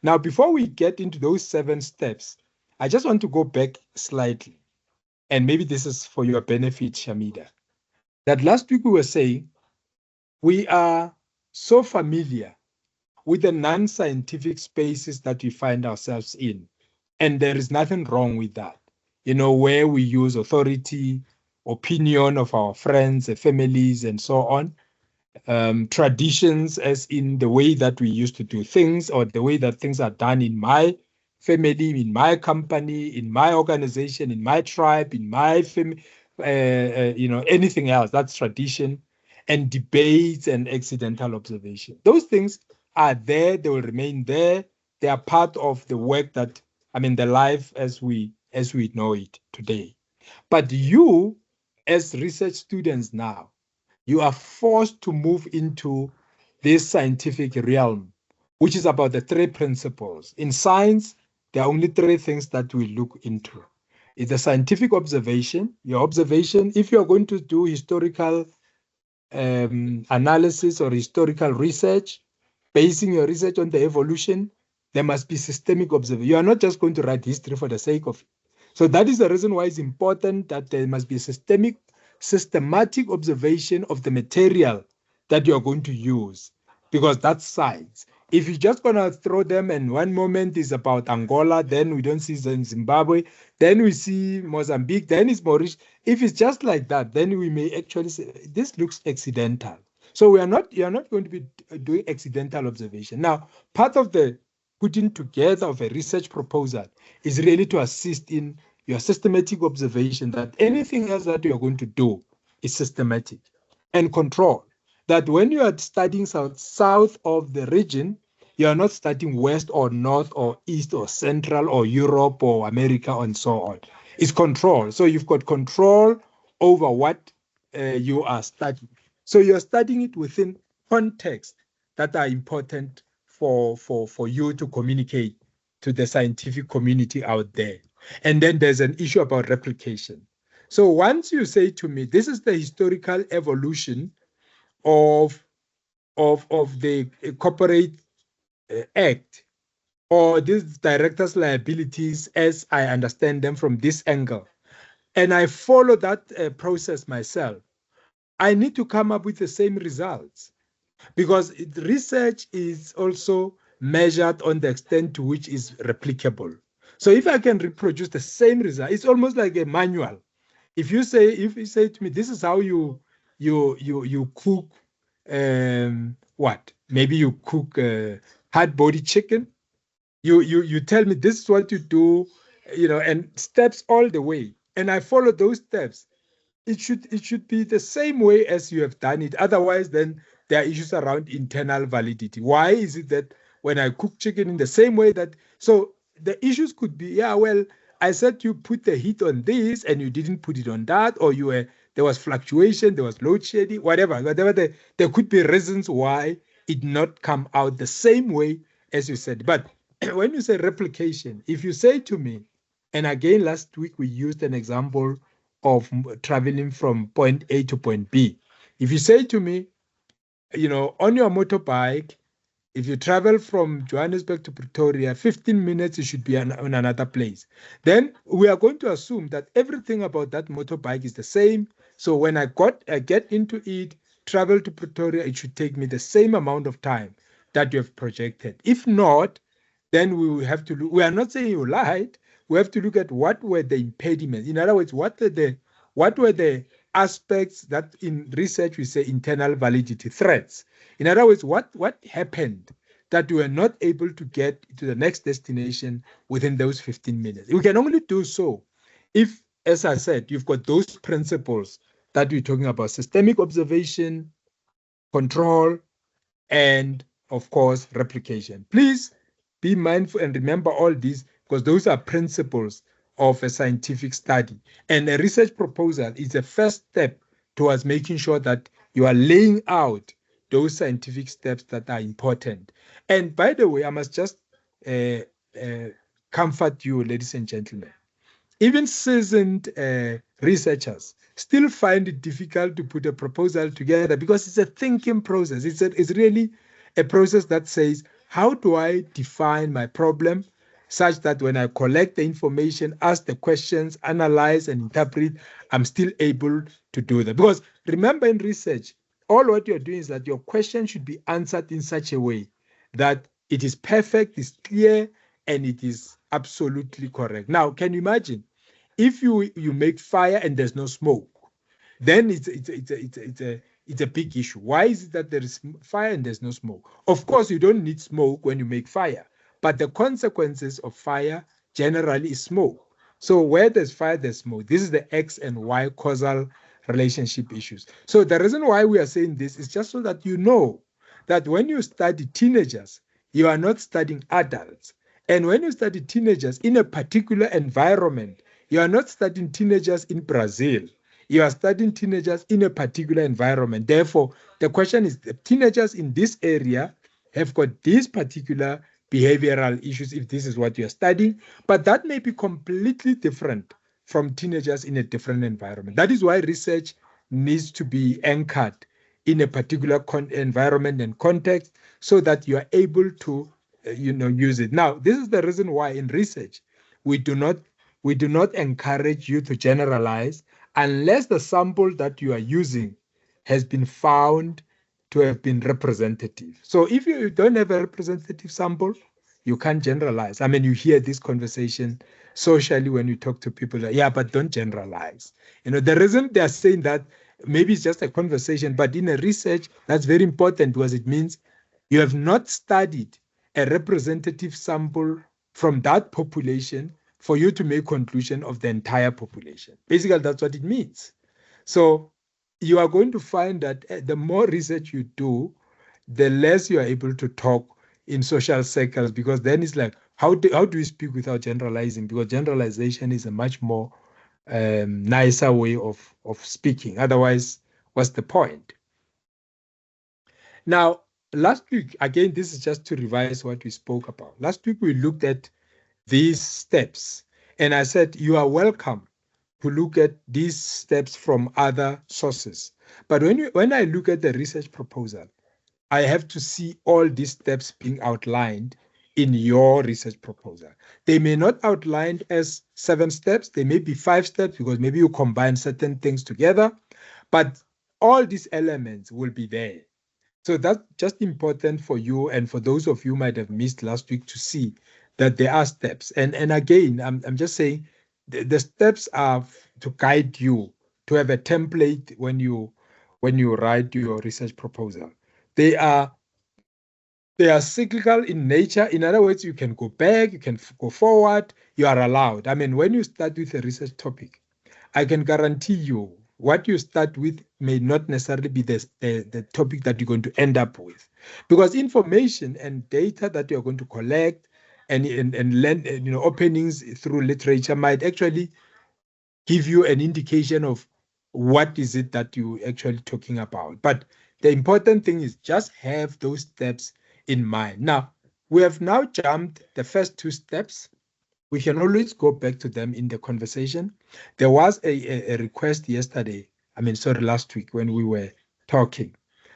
Now, before we get into those 7 steps, I just want to go back slightly. And maybe this is for your benefit, Shamida. That last week we were saying, we are so familiar with the non-scientific spaces that we find ourselves in. And there is nothing wrong with that. Where we use authority, opinion of our friends, families, and so on. Traditions, as in the way that we used to do things, or the way that things are done in my family, in my company, in my organization, in my tribe, in my family, anything else, that's tradition, and debates and accidental observation. Those things are there, they will remain there. They are part of the work that, the life as we know it today. But you, as research students now, you are forced to move into this scientific realm, which is about the 3 principles. In science, there are only 3 things that we look into. It's the scientific observation, your observation. If you are going to do historical analysis or historical research, basing your research on the evolution, there must be systemic observation. You are not just going to write history for the sake of it. So that is the reason why it's important that there must be systematic observation of the material that you're going to use, because that's science. If you're just going to throw them and one moment is about Angola, then we don't see Zimbabwe, then we see Mozambique, then it's Mauritius. If it's just like that, then we may actually say, this looks accidental. So you're not going to be doing accidental observation. Now, part of the putting together of a research proposal is really to assist in your systematic observation, that anything else that you're going to do is systematic, and control that when you are studying south of the region, you are not studying west or north or east or central or Europe or America and so on. It's control. So you've got control over what you are studying. So you're studying it within context that are important for you to communicate to the scientific community out there. And then there's an issue about replication. So once you say to me, this is the historical evolution of the Corporate Act, or these directors' liabilities as I understand them from this angle, and I follow that process myself, I need to come up with the same results, because research is also measured on the extent to which is replicable. So if I can reproduce the same result, it's almost like a manual. If you say to me, this is how you cook, what? Maybe you cook hard-body chicken. You tell me this is what you do, and steps all the way, and I follow those steps. It should be the same way as you have done it. Otherwise, then there are issues around internal validity. Why is it that when I cook chicken in the same way that, so the issues could be, yeah, well, I said you put the heat on this and you didn't put it on that, or there was fluctuation, there was load shedding, whatever. There could be reasons why it not come out the same way as you said. But when you say replication, if you say to me, and again, last week we used an example of traveling from point A to point B. If you say to me, on your motorbike, if you travel from Johannesburg to Pretoria, 15 minutes, you should be on another place. Then we are going to assume that everything about that motorbike is the same. So when I get into it, travel to Pretoria, it should take me the same amount of time that you have projected. If not, then we will have to look. We are not saying you lied. We have to look at what were the impediments. In other words, what were the aspects that in research we say internal validity threats. In other words, what happened that we were not able to get to the next destination within those 15 minutes. We can only do so if, as I said, you've got those principles that we're talking about: systemic observation, control, and of course, replication. Please be mindful and remember all these, because those are principles of a scientific study. And a research proposal is a first step towards making sure that you are laying out those scientific steps that are important. And by the way, I must just comfort you, ladies and gentlemen. Even seasoned researchers still find it difficult to put a proposal together, because it's a thinking process. It's really a process that says, how do I define my problem such that when I collect the information, ask the questions, analyze and interpret, I'm still able to do that? Because remember, in research, all what you're doing is that your question should be answered in such a way that it is perfect, it's clear, and it is absolutely correct. Now, can you imagine if you make fire and there's no smoke? Then it's a big issue. Why is it that there is fire and there's no smoke? Of course, you don't need smoke when you make fire, but the consequences of fire generally is smoke. So where there's fire, there's smoke. This is the X and Y causal relationship issues. So the reason why we are saying this is just so that you know that when you study teenagers, you are not studying adults. And when you study teenagers in a particular environment, you are not studying teenagers in Brazil. You are studying teenagers in a particular environment. Therefore, the question is, the teenagers in this area have got these particular behavioral issues, if this is what you're studying, but that may be completely different from teenagers in a different environment. That is why research needs to be anchored in a particular environment and context, so that you are able to use it. Now, this is the reason why in research we do not encourage you to generalize unless the sample that you are using has been found to have been representative. So if you don't have a representative sample, you can't generalize. I mean, you hear this conversation socially when you talk to people, like, yeah, but don't generalize. The reason they're saying that, maybe it's just a conversation, but in a research, that's very important, because it means you have not studied a representative sample from that population for you to make conclusion of the entire population. Basically, that's what it means. So you are going to find that the more research you do, the less you are able to talk in social circles, because then it's like, how do we speak without generalizing? Because generalization is a much more nicer way of speaking. Otherwise, what's the point? Now, last week, again, this is just to revise what we spoke about. Last week, we looked at these steps, and I said, you are welcome to look at these steps from other sources. But when I look at the research proposal, I have to see all these steps being outlined in your research proposal. They may not outlined as 7 steps, they may be 5 steps because maybe you combine certain things together, but all these elements will be there. So that's just important for you and for those of you who might have missed last week to see that there are steps. And again, I'm just saying the steps are to guide you to have a template when you write your research proposal. They are cyclical in nature. In other words, you can go back, you can go forward, you are allowed. I mean, when you start with a research topic, I can guarantee you what you start with may not necessarily be the topic that you're going to end up with, because information and data that you're going to collect and learn, openings through literature might actually give you an indication of what is it that you're actually talking about. But the important thing is just have those steps in mind. Now, we have now jumped the first 2 steps. We can always go back to them in the conversation. There was a request yesterday, last week when we were talking,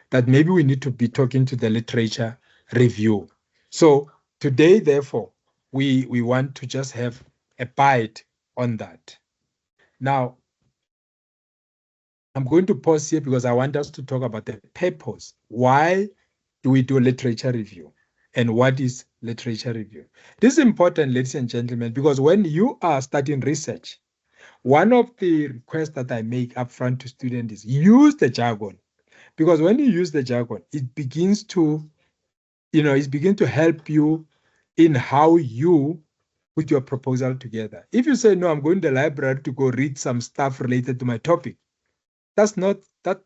that maybe we need to be talking to the literature review. So today, therefore, we want to just have a bite on that. Now, I'm going to pause here because I want us to talk about the purpose. Why do we do literature review? And what is literature review? This is important, ladies and gentlemen, because when you are starting research, one of the requests that I make upfront to students is use the jargon. Because when you use the jargon, it begins to, help you in how you put your proposal together. If you say, no, I'm going to the library to go read some stuff related to my topic, that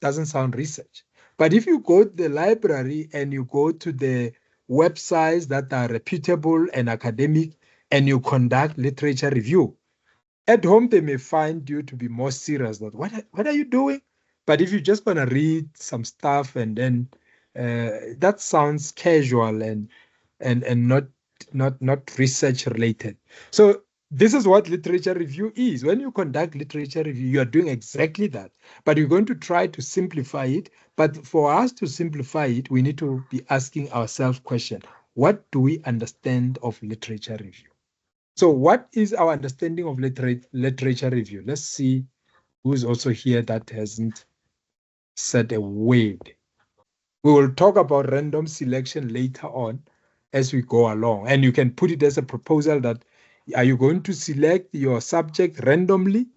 doesn't sound research. But if you go to the library and you go to the websites that are reputable and academic and you conduct literature review, at home they may find you to be more serious. That what are you doing? But if you're just going to read some stuff and then that sounds casual and not research related. So this is what literature review is. When you conduct literature review, you are doing exactly that. But you're going to try to simplify it. But for us to simplify it, we need to be asking ourselves question: what do we understand of literature review? So what is our understanding of literature review? Let's see who's also here that hasn't said a word. We will talk about random selection later on as we go along. And you can put it as a proposal that, are you going to select your subject randomly,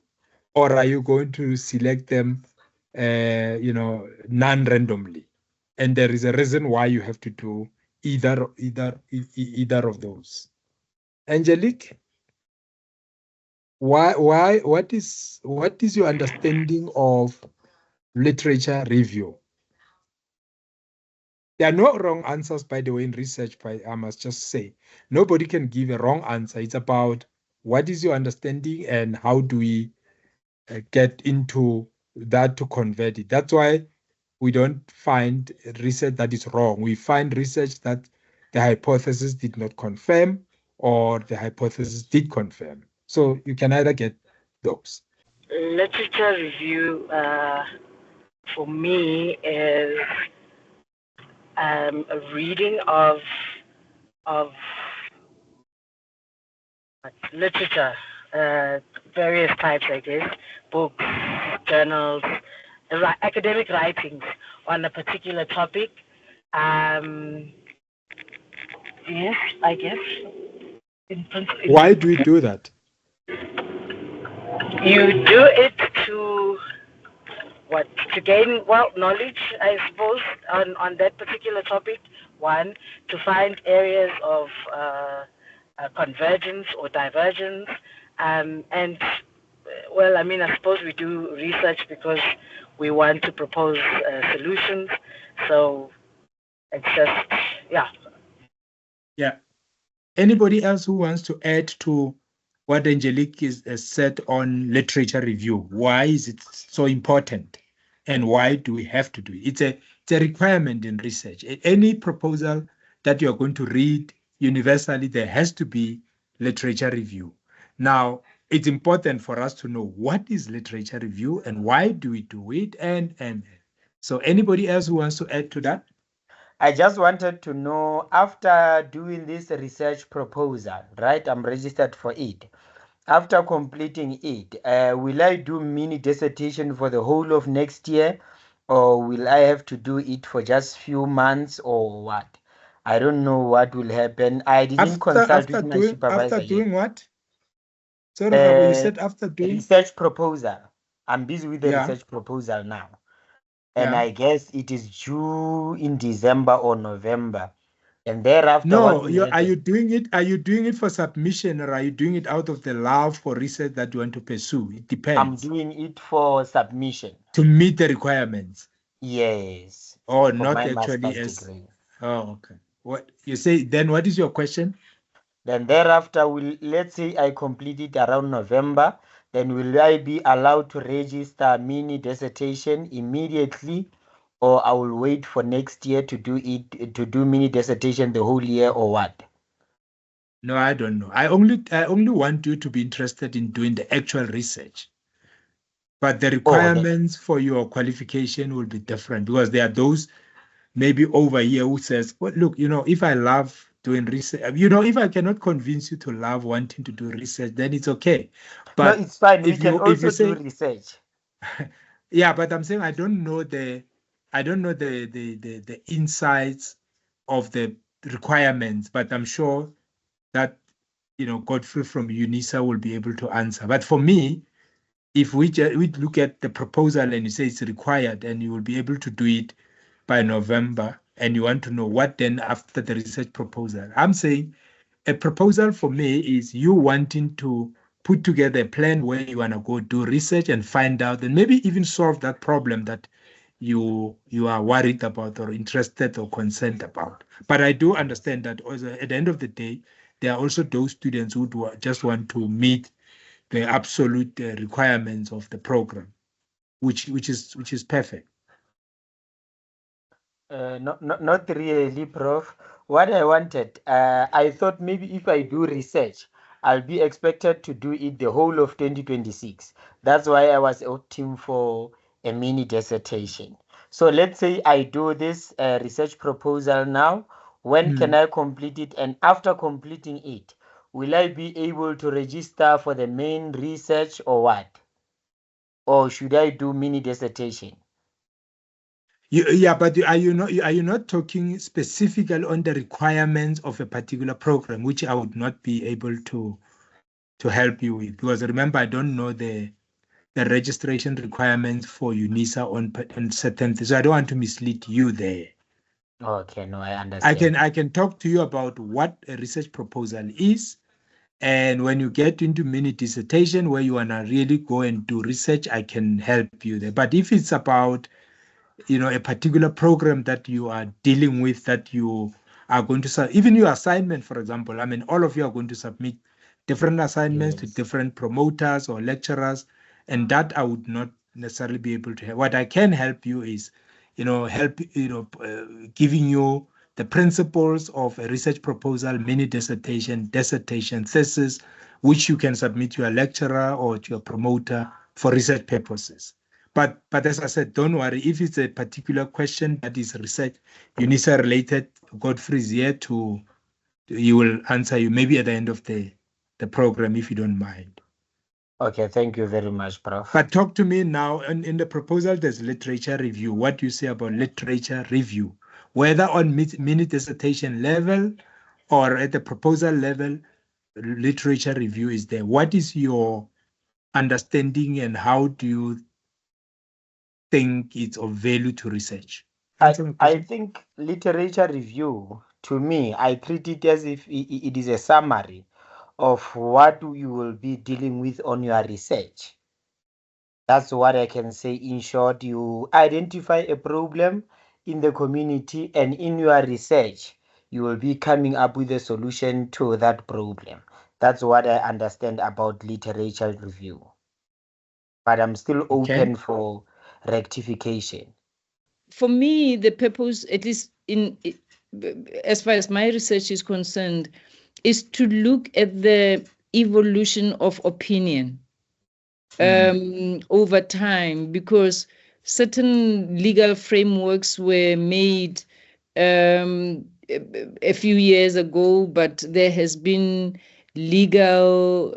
or are you going to select them, non-randomly? And there is a reason why you have to do either of those. Angelique, what is your understanding of literature review? There are no wrong answers, by the way, in research, but I must just say, nobody can give a wrong answer. It's about what is your understanding and how do we get into that to convert it. That's why we don't find research that is wrong. We find research that the hypothesis did not confirm or the hypothesis did confirm. So you can either get those. Literature review for me is a reading of literature, various types, I guess, books, journals, academic writings on a particular topic. Yes, I guess. Why do we do that? You do it to gain knowledge, I suppose, on that particular topic. One, to find areas of convergence or divergence, and I suppose we do research because we want to propose solutions. So it's just, yeah. Yeah. Anybody else who wants to add to what Angelique has said on literature review? Why is it so important? and why do we have to do it? It's a requirement in research. Any proposal that you're going to read universally, there has to be literature review. Now, it's important for us to know what is literature review and why do we do it, and so anybody else who wants to add to that? I just wanted to know, after doing this research proposal, right? I'm registered for it. After completing it, will I do mini dissertation for the whole of next year, or will I have to do it for just few months, or what? I don't know what will happen. I didn't consult with my supervisor after doing yet. what? Sorry, Rabo, you said after doing research proposal. I'm busy with the Yeah. research proposal now. And Yeah. I guess it is due in December or November. And thereafter, what No, will are happen? you doing it? Are you doing it for submission, or are you doing it out of the love for research that you want to pursue? It I'm depends. doing it for submission. To meet the requirements, Yes. or For not my actually master's as. degree. Oh, okay. What you say? Then what is your question? Then thereafter, let's say I complete it around November, then will I be allowed to register mini dissertation immediately, or I will wait for next year to do mini dissertation the whole year, or what? No, I don't know. I only want you to be interested in doing the actual research. But the requirements for your qualification will be different, because there are those maybe over here who says, well, look, if I love doing research, if I cannot convince you to love wanting to do research, then it's okay. But no, it's fine. We if can you also say, do research. yeah, but I'm saying I don't know the insights of the requirements, but I'm sure that Godfrey from UNISA will be able to answer. But for me, if we look at the proposal and you say it's required and you will be able to do it by November, and you want to know what then after the research proposal, I'm saying a proposal for me is you wanting to put together a plan where you want to go do research and find out and maybe even solve that problem that you are worried about or interested or concerned about. But I do understand that also at the end of the day, there are also those students who just want to meet the absolute requirements of the program, which is perfect. Not really, Prof. What I wanted, I thought maybe if I do research, I'll be expected to do it the whole of 2026. That's why I was opting for a mini dissertation. So let's say I do this research proposal now. When can I complete it? And after completing it, will I be able to register for the main research, or what? Or should I do mini dissertation? Yeah, but are you not talking specifically on the requirements of a particular program, which I would not be able to help you with? Because remember, I don't know the registration requirements for UNISA on certain things. So I don't want to mislead you there. Okay, no, I understand. I can talk to you about what a research proposal is, and when you get into mini dissertation where you want to really go and do research, I can help you there. But if it's about a particular program that you are dealing with, that you are going to even your assignment, for example, I mean, all of you are going to submit different assignments to different promoters or lecturers, and that I would not necessarily be able to help. What I can help you is, giving you the principles of a research proposal, mini dissertation, thesis, which you can submit to a lecturer or to a promoter for research purposes. But as I said, don't worry. If it's a particular question that is research, UNISA related, Godfrey is here he will answer you maybe at the end of the program, if you don't mind. Okay, thank you very much, Prof. But talk to me now. In the proposal, there's literature review. What do you say about literature review? Whether on mini dissertation level or at the proposal level, literature review is there. What is your understanding, and how do you think it's of value to research? I think literature review, to me, I treat it as if it is a summary of what you will be dealing with on your research. That's what I can say. In short, you identify a problem in the community, and in your research, you will be coming up with a solution to that problem. That's what I understand about literature review. But I'm still open for rectification? For me, the purpose, at least as far as my research is concerned, is to look at the evolution of opinion over time, because certain legal frameworks were made a few years ago, but there has been legal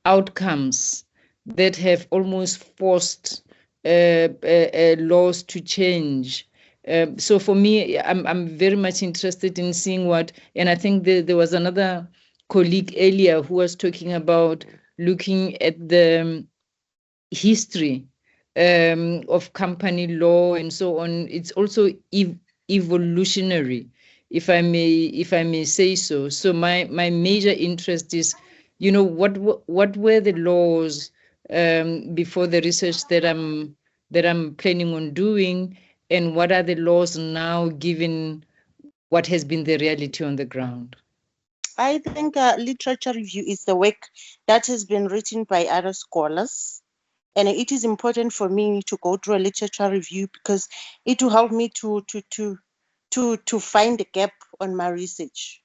outcomes that have almost forced laws to change. So for me, I'm very much interested in seeing what, and I think there was another colleague earlier who was talking about looking at the history of company law and so on. It's also evolutionary, if I may say so. So my major interest is, what were the laws before the research that I'm planning on doing, and what are the laws now given what has been the reality on the ground? I think literature review is the work that has been written by other scholars. And it is important for me to go through a literature review because it will help me to find a gap on my research.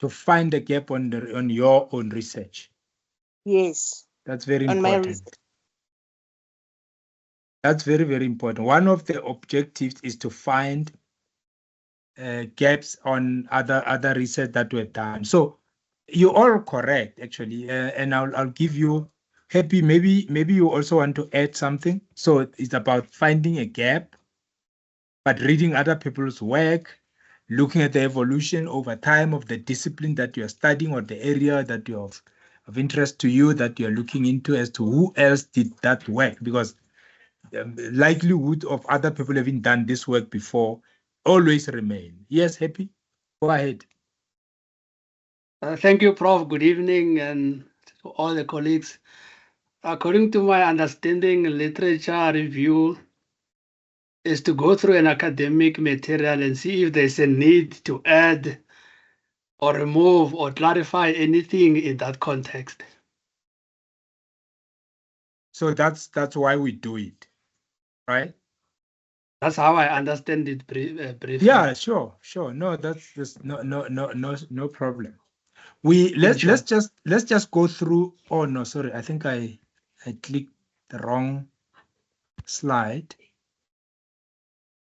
To find a gap on your own research. Yes. That's very on my important. research. That's very, very important. One of the objectives is to find gaps on other research that were done. So you're all correct, actually, and I'll give you, Happy, maybe you also want to add something. So it's about finding a gap, but reading other people's work, looking at the evolution over time of the discipline that you're studying or the area that you're of interest to you, that you're looking into as to who else did that work, because the likelihood of other people having done this work before always remain. Yes, Happy? Go ahead. Thank you, Prof. Good evening, and to all the colleagues. According to my understanding, literature review is to go through an academic material and see if there's a need to add or remove or clarify anything in that context. So that's why we do it, right? That's how I understand it briefly. Yeah, sure. No, that's no problem. Let's just go through. Oh no, sorry. I think I clicked the wrong slide.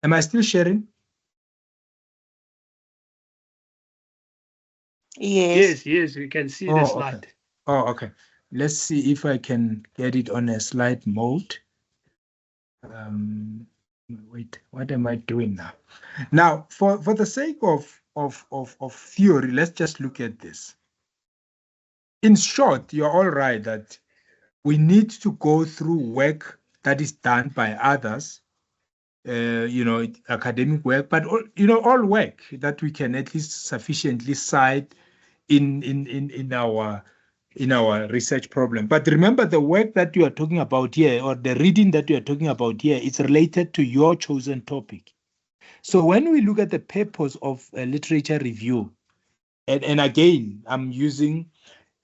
Am I still sharing? Yes. Yes, we can see the slide. Okay. Oh, okay. Let's see if I can get it on a slide mode. Wait, what am I doing now? Now, for the sake of theory, let's just look at this. In short, you're all right that we need to go through work that is done by others, academic work, but all work that we can at least sufficiently cite in our research problem. But remember, the work that you are talking about here, or the reading that you are talking about here, is related to your chosen topic. So when we look at the purpose of a literature review, and again, I'm using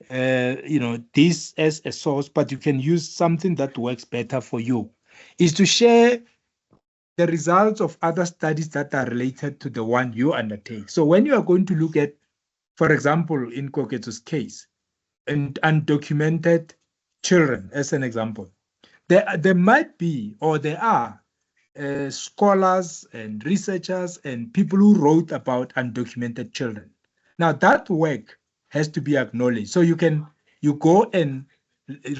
this as a source, but you can use something that works better for you, is to share the results of other studies that are related to the one you undertake. So when you are going to look at, for example, in Koketso's case, and undocumented children, as an example, there might be, or there are, scholars and researchers and people who wrote about undocumented children. Now that work has to be acknowledged. So you go and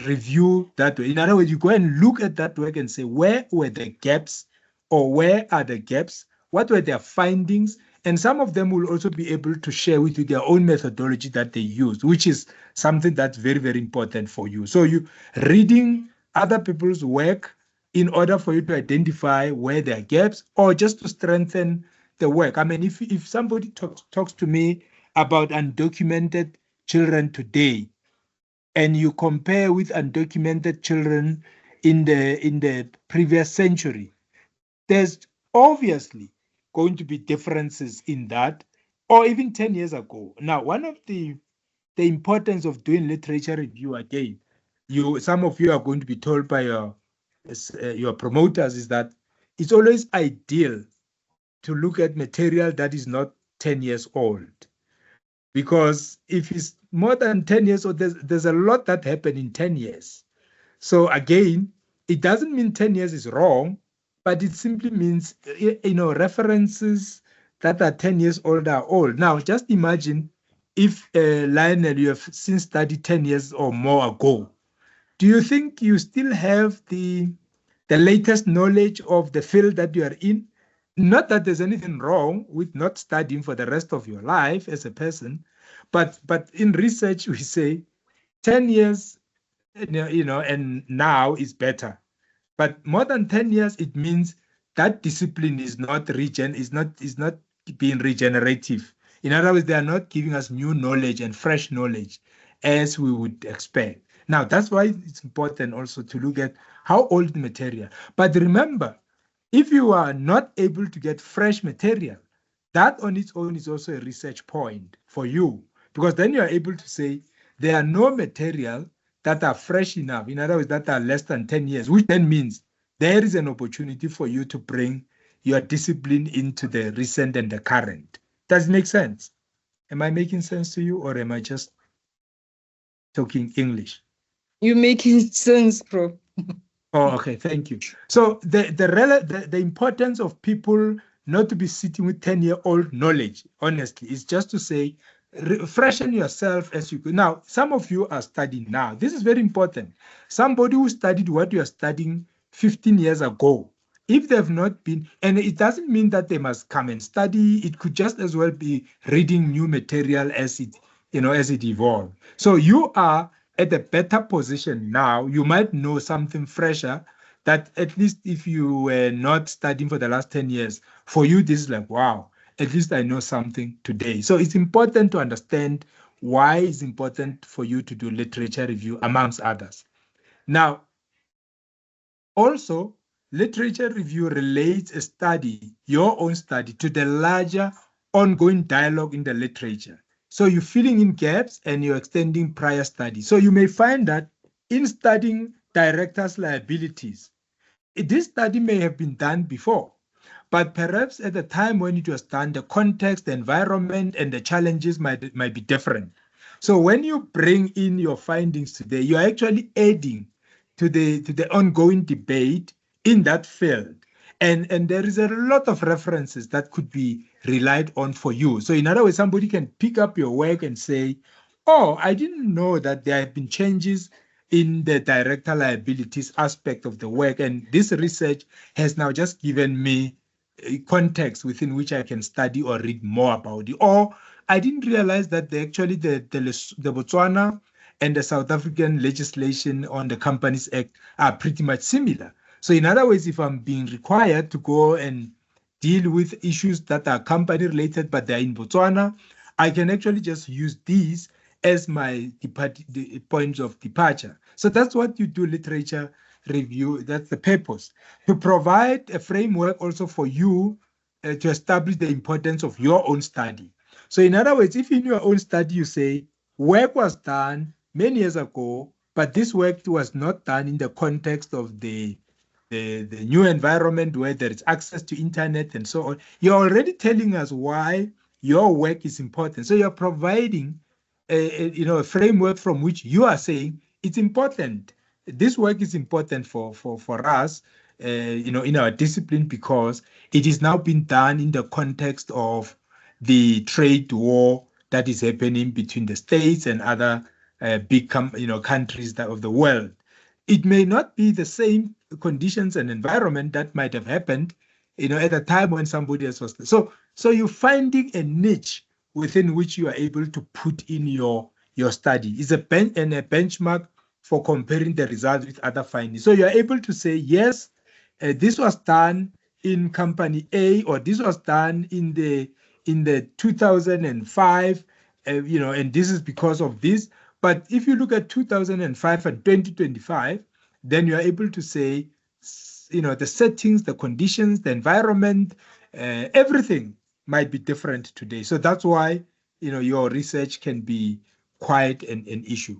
review that way. In other words, you go and look at that work and say, where were the gaps, or where are the gaps? What were their findings? And some of them will also be able to share with you their own methodology that they use, which is something that's very, very important for you. So you reading other people's work in order for you to identify where there are gaps, or just to strengthen the work. I mean, if somebody talks to me about undocumented children today, and you compare with undocumented children in the previous century, there's obviously going to be differences in that, or even 10 years ago. Now, one of the importance of doing literature review again some of you are going to be told by your promoters is that it's always ideal to look at material that is not 10 years old. Because if it's more than 10 years old, there's a lot that happened in 10 years. So again, it doesn't mean 10 years is wrong, but it simply means, references that are 10 years old are old. Now, just imagine if, Lionel, you have since studied 10 years or more ago. Do you think you still have the latest knowledge of the field that you are in? Not that there's anything wrong with not studying for the rest of your life as a person, but in research we say 10 years, and now is better. But more than 10 years, it means that discipline is not being regenerative. In other words, they are not giving us new knowledge and fresh knowledge as we would expect. Now, that's why it's important also to look at how old the material. But remember, if you are not able to get fresh material, that on its own is also a research point for you, because then you are able to say there are no material that are fresh enough, in other words, that are less than 10 years, which then means there is an opportunity for you to bring your discipline into the recent and the current. Does it make sense? Am I making sense to you, or am I just talking English? You're making sense, Prof. Oh, okay, thank you. So the importance of people not to be sitting with 10-year-old knowledge, honestly, is just to say, freshen yourself as you go. Now, some of you are studying now. This is very important. Somebody who studied what you are studying 15 years ago, if they have not been, and it doesn't mean that they must come and study. It could just as well be reading new material as it evolves. So you are at a better position now. You might know something fresher that at least if you were not studying for the last 10 years, for you, this is like, wow, at least I know something today. So it's important to understand why it's important for you to do literature review, amongst others. Now, also, literature review relates a study, your own study, to the larger ongoing dialogue in the literature. So you're filling in gaps and you're extending prior study. So you may find that in studying directors' liabilities, this study may have been done before, but perhaps at the time when it was done, the context, the environment, and the challenges might be different. So when you bring in your findings today, you're actually adding to the ongoing debate in that field. And there is a lot of references that could be relied on for you. So in other words, somebody can pick up your work and say, oh, I didn't know that there have been changes in the director liabilities aspect of the work. And this research has now just given me a context within which I can study or read more about it. Or I didn't realize that the Botswana and the South African legislation on the Companies Act are pretty much similar. So in other words, if I'm being required to go and deal with issues that are company related, but they're in Botswana, I can actually just use these as my points of departure. So that's what you do literature review. That's the purpose, to provide a framework also for you to establish the importance of your own study. So in other words, if in your own study you say work was done many years ago, but this work was not done in the context of the new environment where there is access to internet and so on, you're already telling us why your work is important. So you're providing a framework from which you are saying it's important. This work is important for us, in our discipline, because it is now being done in the context of the trade war that is happening between the states and other big countries of the world. It may not be the same conditions and environment that might have happened, at a time when somebody else was. So you're finding a niche within which you are able to put in your study. It's a benchmark for comparing the results with other findings. So you're able to say, yes, this was done in company A, or this was done in the 2005, and this is because of this. But if you look at 2005 and 2025, then you are able to say, the settings, the conditions, the environment, everything might be different today. So that's why, your research can be quite an issue.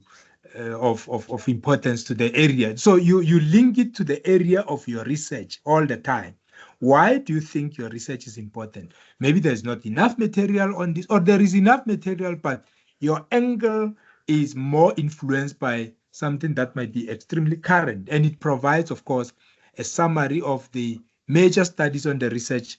of importance to the area. So you link it to the area of your research all the time. Why do you think your research is important? Maybe there's not enough material on this, or there is enough material, but your angle is more influenced by something that might be extremely current. And it provides, of course, a summary of the major studies on the research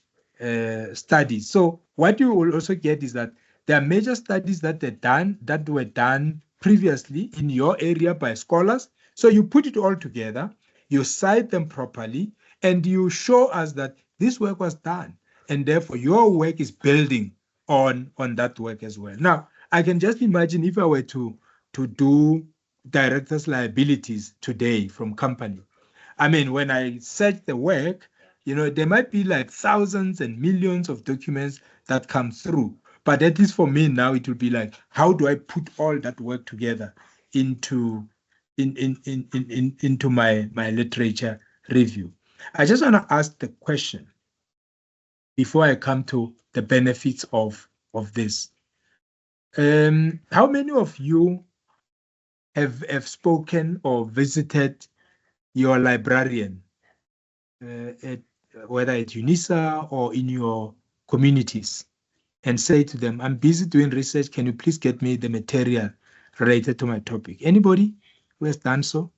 studies. So what you will also get is that there are major studies that were done previously in your area by scholars. So you put it all together, you cite them properly, and you show us that this work was done. And therefore, your work is building on that work as well. Now, I can just imagine if I were to do directors' liabilities today from company. I mean, when I search the work, there might be like thousands and millions of documents that come through. But at least for me now, it will be like, how do I put all that work together into my literature review? I just want to ask the question before I come to the benefits of this. How many of you have spoken or visited your librarian, whether at UNISA or in your communities, and say to them, I'm busy doing research, can you please get me the material related to my topic? Anybody who has done so?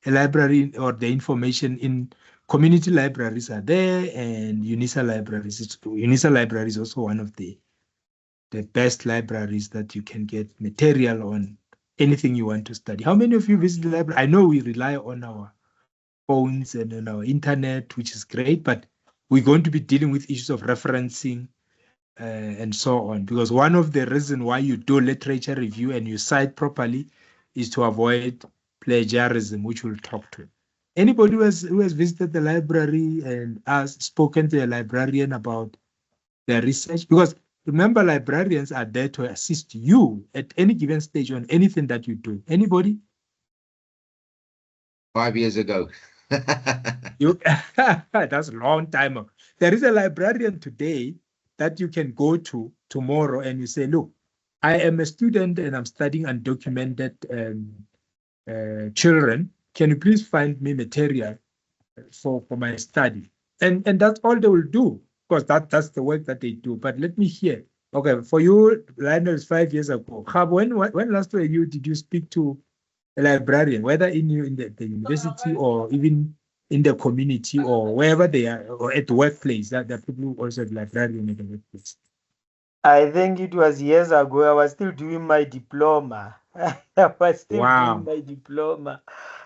A library or the information in community libraries are there, and UNISA libraries. UNISA library is also one of the best libraries that you can get material on anything you want to study. How many of you visit the library? I know we rely on our phones and on our internet, which is great, but we're going to be dealing with issues of referencing and so on, because one of the reasons why you do literature review and you cite properly is to avoid plagiarism, which we'll talk to. Anybody who has visited the library and has spoken to a librarian about their research? Because remember, librarians are there to assist you at any given stage on anything that you do. Anybody? 5 years ago. That's a long time ago. There is a librarian today that you can go to tomorrow and you say, look, I am a student and I'm studying undocumented children. Can you please find me material for my study? And that's all they will do, because that's the work that they do. But let me hear. Okay, for you, Lionel, 5 years ago. When last did you speak to a librarian, whether in the university or even in the community or wherever they are, or at the workplace? That there are people who also have librarian at the workplace. I think it was years ago. I was still doing my diploma. I was still doing my diploma.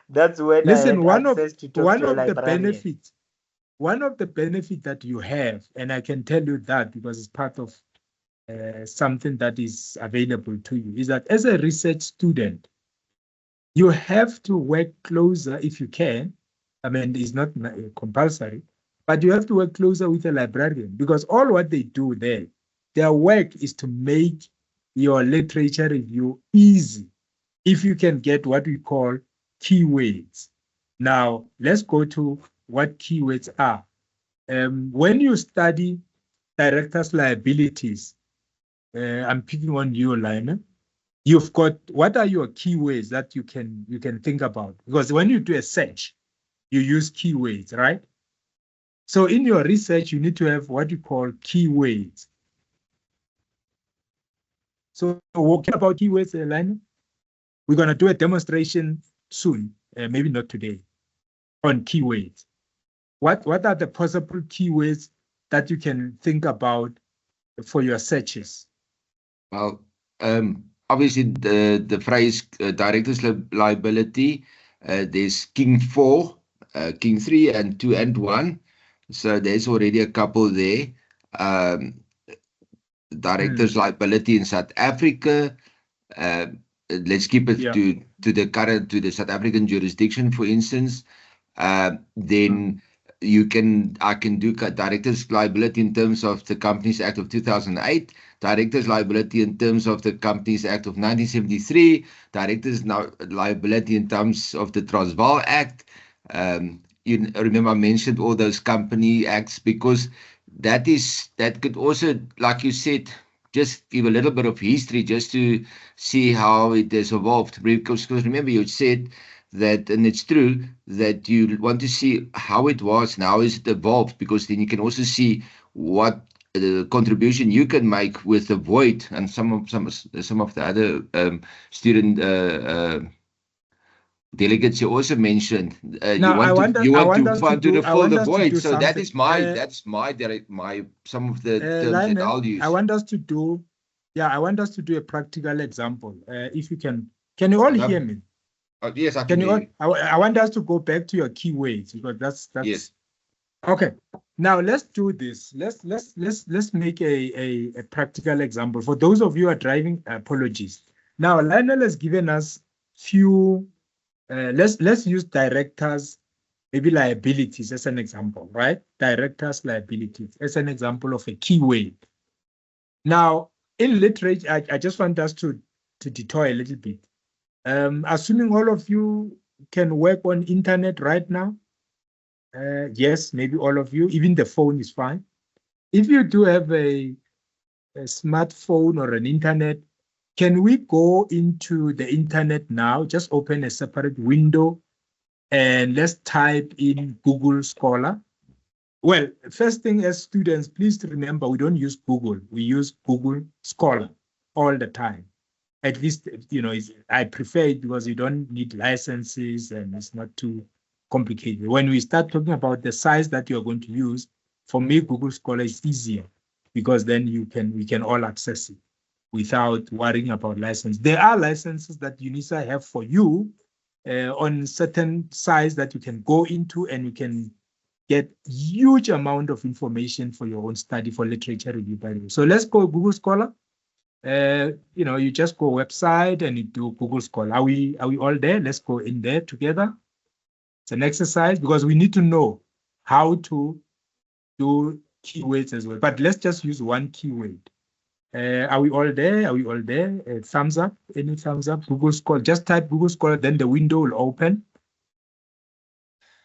That's when Listen, I had access to talk one to a of the librarian. benefits, one of the benefits that you have, and I can tell you that because it's part of something that is available to you, is that as a research student, you have to work closer if you can. I mean, it's not compulsory, but you have to work closer with a librarian, because all what they do there, their work is to make your literature review easy if you can get what we call keywords. Now, let's go to what keywords are. When you study directors' liabilities, I'm picking on you, Lionel. You've got, what are your keywords that you can think about? Because when you do a search, you use keywords, right? So in your research, you need to have what you call keywords. So what about keywords, Lionel? We're going to do a demonstration soon, maybe not today, on keywords. What are the possible keywords that you can think about for your searches? Well, obviously the phrase director's liability, there's King 4, King 3, and 2 and 1. So there's already a couple there. Director's liability in South Africa. Let's keep it to the South African jurisdiction, for instance. Then I can do director's liability in terms of the Companies Act of 2008, director's liability in terms of the Companies Act of 1973, director's liability in terms of the Transvaal Act. You remember I mentioned all those company acts, because that could also, like you said, just give a little bit of history just to see how it has evolved. Because remember, you said that, and it's true, that you want to see how it was and how is it evolved, because then you can also see what the contribution you can make with the void and some of the other student delegates you also mentioned. You want to fill the void. So that is my some of the terms that I'll use. I want us to do, I want us to do a practical example. If you can you all hear me? Yes, I can hear you. I want us to go back to your keywords, because that's yes. Okay. Now let's do this. Let's make a practical example. For those of you who are driving, apologies. Now Lionel has given us few. Let's use directors, maybe liabilities as an example, right? Directors liabilities as an example of a keyword. Now in literature, I just want us to detour a little bit. Assuming all of you can work on internet right now. Yes, maybe all of you, even the phone is fine. If you do have a smartphone or an internet, can we go into the internet now? Just open a separate window and let's type in Google Scholar. Well, first thing, as students, please remember, we don't use Google. We use Google Scholar all the time. At least, I prefer it because you don't need licenses and it's not too complicated. When we start talking about the size that you're going to use, for me, Google Scholar is easier because then we can all access it without worrying about license. There are licenses that UNISA have for you on certain sites that you can go into, and you can get huge amount of information for your own study for literature review, by the way. So let's go Google Scholar. You just go website and you do Google Scholar. Are we all there? Let's go in there together. It's an exercise because we need to know how to do keywords as well. But let's just use one keyword. Are we all there? Are we all there? Thumbs up? Any thumbs up? Google Scholar. Just type Google Scholar, then the window will open.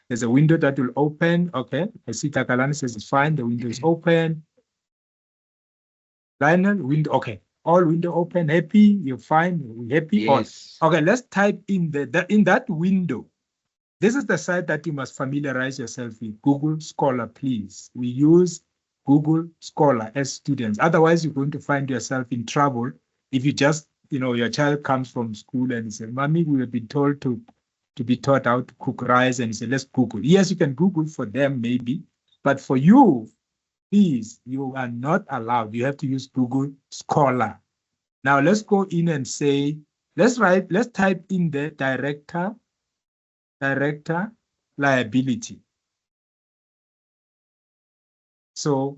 There's a window that will open. Okay. I see Takalani says it's fine. The window is open. Lionel, window. Okay. All window open. Happy? You're fine? We're happy? Yes. Okay. Let's type in in that window. This is the site that you must familiarize yourself with. Google Scholar, please. We use Google Scholar as students. Otherwise, you're going to find yourself in trouble if you just, your child comes from school and says, Mommy, we have been told to be taught how to cook rice, and you say, let's Google. Yes, you can Google for them, maybe. But for you, please, you are not allowed. You have to use Google Scholar. Now, let's go in and say, let's type in the director liability. So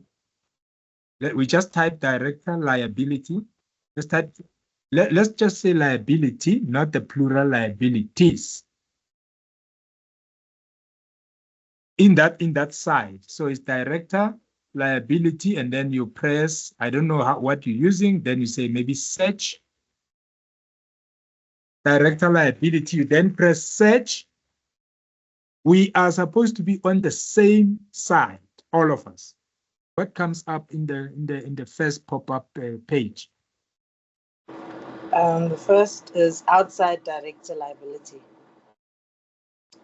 we just type director liability. Let's just say liability, not the plural liabilities. In that side. So it's director liability, and then you press, I don't know what you're using, then you say maybe search director liability, you then press search. We are supposed to be on the same side, all of us. What comes up in the first pop-up page? The first is outside director liability.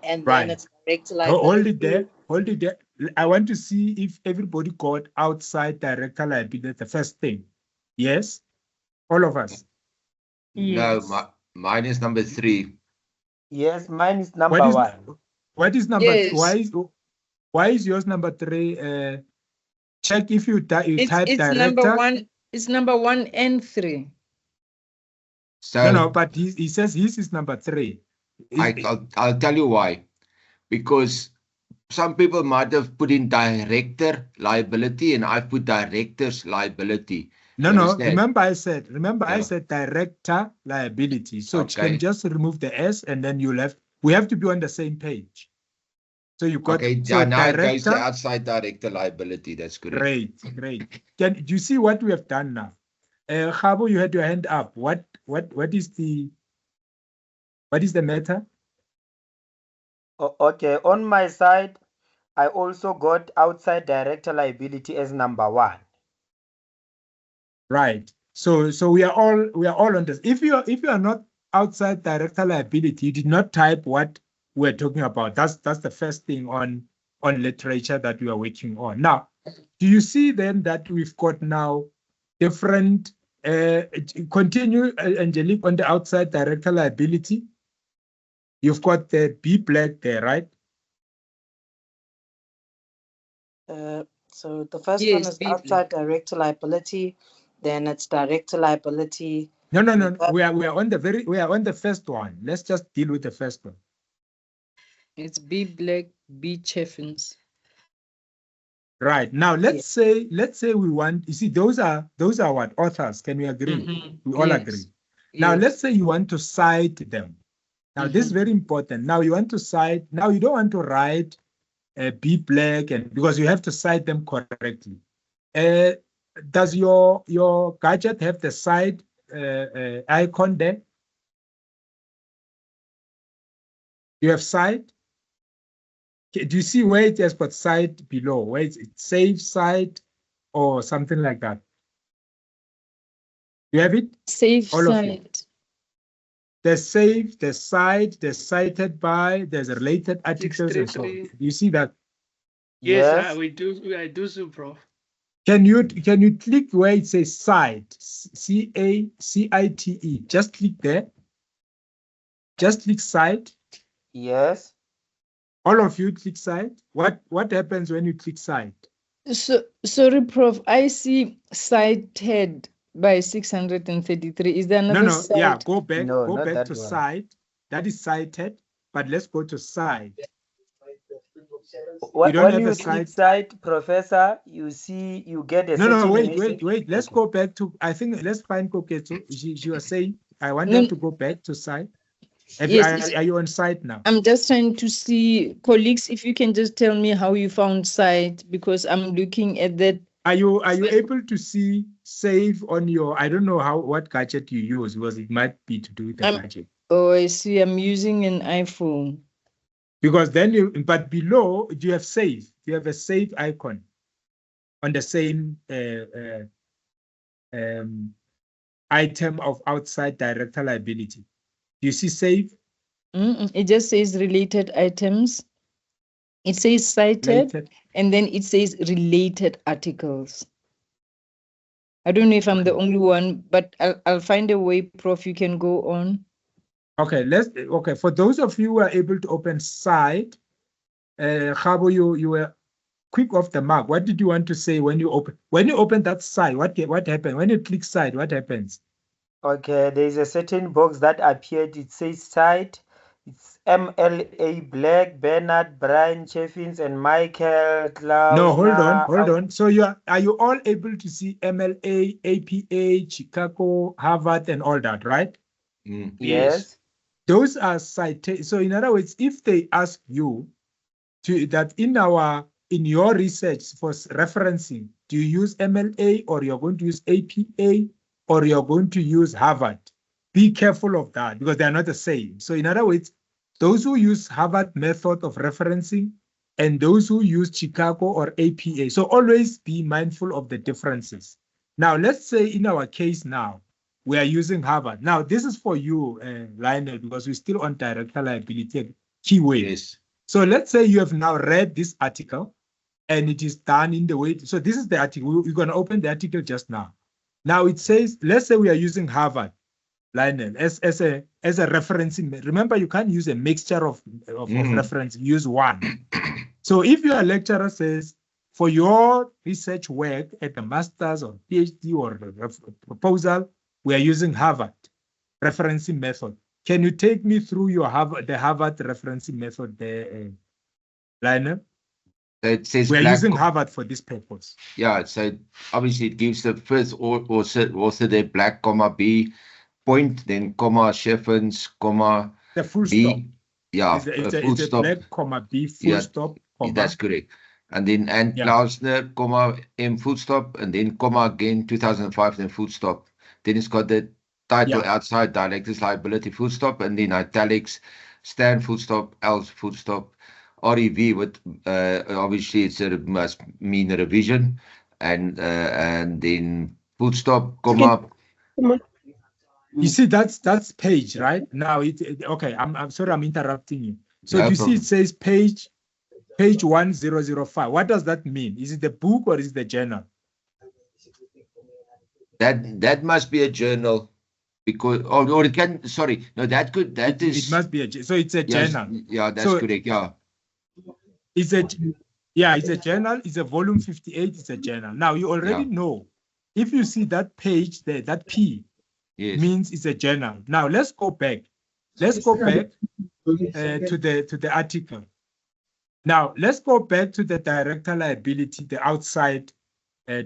And then it's director liability. Hold it there. I want to see if everybody got outside director liability, the first thing. Yes? All of us? Yes. No, mine is number 3. Yes, mine is number 1. What is number? Yes. Why is yours number 3? Check if you type director. Number 1. It's number 1 and 3. So no, but he says his is number 3. I'll tell you why. Because some people might have put in director liability, and I put director's liability. No. Remember I said director liability. So you can just remove the S, and then we have to be on the same page. So you got now it goes to outside director liability. That's correct. Great. Do you see what we have done now? Khabo, you had your hand up. What is the matter? Okay, on my side, I also got outside director liability as number 1. Right. So we are all on this. If you are not outside director liability, you did not type what we're talking about. That's the first thing on literature that we are working on. Now, do you see then that we've got now different continue, Angelique, on the outside director liability? You've got the B black there, right? So the first Yes, one is B outside director liability, then it's director liability. No. We are on the first one. Let's just deal with the first one. It's B black, B Cheffins. Right. Now let's say we want, you see, those are what authors. Can we agree? We all agree. Now let's say you want to cite them. Now this is very important. Now you want to cite, now you don't want to write B black, and because you have to cite them correctly. Does your gadget have the cite icon there? You have cite? Do you see where it has got cite below? Where it's save cite or something like that? You have it? Save All of you. cite. There's save, there's cite, there's cited by, there's related articles and so on. 633. You see that? Yes, I do so, Prof. Can you click where it says cite, C-A-C-I-T-E? Just click there. Just click cite. Yes. All of you click cite. What happens when you click cite? So sorry, Prof. I see cited by 633. Is there another No, yeah, cite? go back No, not that to one. cite. That is cited, but let's go to cite. When don't have you a click cite. site, Professor, you see you get a No, certain wait. message. Let's go back to, I think, let's find Koketo. She was saying, I want No. them to go back to site. Yes, Are you on site now? I'm just trying to see, colleagues, if you can just tell me how you found cite, because I'm looking at that. Are you able to see save on your, I don't know what gadget you use, because it might be to do with the gadget. Oh, I see. I'm using an iPhone. Because then but below, do you have save? You have a save icon on the same item of outside director liability. Do you see save? It just says related items. It says cited, Related. and then it says related articles. I don't know if I'm the only one, but I'll find a way, Prof. You can go on. Okay, for those of you who are able to open site, Khabo, you were quick off the mark. What did you want to say when you open that site? What happened? When you click site, what happens? Okay, there is a certain box that appeared. It says site. It's MLA Black, Bernard, Brian Cheffins, and Michael Klaus. No, hold on. So are you all able to see MLA, APA, Chicago, Harvard, and all that, right? Yes. Those are cited. So in other words, if they ask you that in your research for referencing, do you use MLA or you're going to use APA or you're going to use Harvard? Be careful of that because they're not the same. So in other words, those who use Harvard method of referencing and those who use Chicago or APA. So always be mindful of the differences. Now, let's say in our case now, we are using Harvard. Now, this is for you, Lionel, because we're still on director liability keyword. Yes. So let's say you have now read this article and it is done in the way. So this is the article. We're going to open the article just now. Now it says, let's say we are using Harvard, Lionel, as a referencing. Remember, you can't use a mixture of reference. Use one. So if your lecturer says, for your research work at the master's or PhD or the proposal, we are using Harvard referencing method. Can you take me through the Harvard referencing method there, Lionel? It says we are using Harvard for this purpose. Yeah, so obviously it gives the first author there, black, comma, B, point, then comma, Cheffins, comma, the full B. Stop. Yeah, it's a black, comma, B, full stop, comma. That's correct. And then Klausner, comma, M, full stop, and then comma again, 2005, then full stop. Then it's got the title outside director's liability, full stop, and then italics, Stan, full stop, else, full stop, REV with obviously must mean revision, and then full stop, comma, You see, that's page, right? Now okay, I'm sorry, I'm interrupting you. So No do you see problem. it says page 1005. What does that mean? Is it the book or is it the journal? That must be a journal, because or it can, sorry, no, It must be so it's a yes, journal. yeah, that's So correct. Yeah. it's a journal, it's a volume 58, it's a journal. Now you already know, if you see that page there, that P means it's a journal. Now let's go back. Let's go back to the article. Now let's go back to the director liability, the outside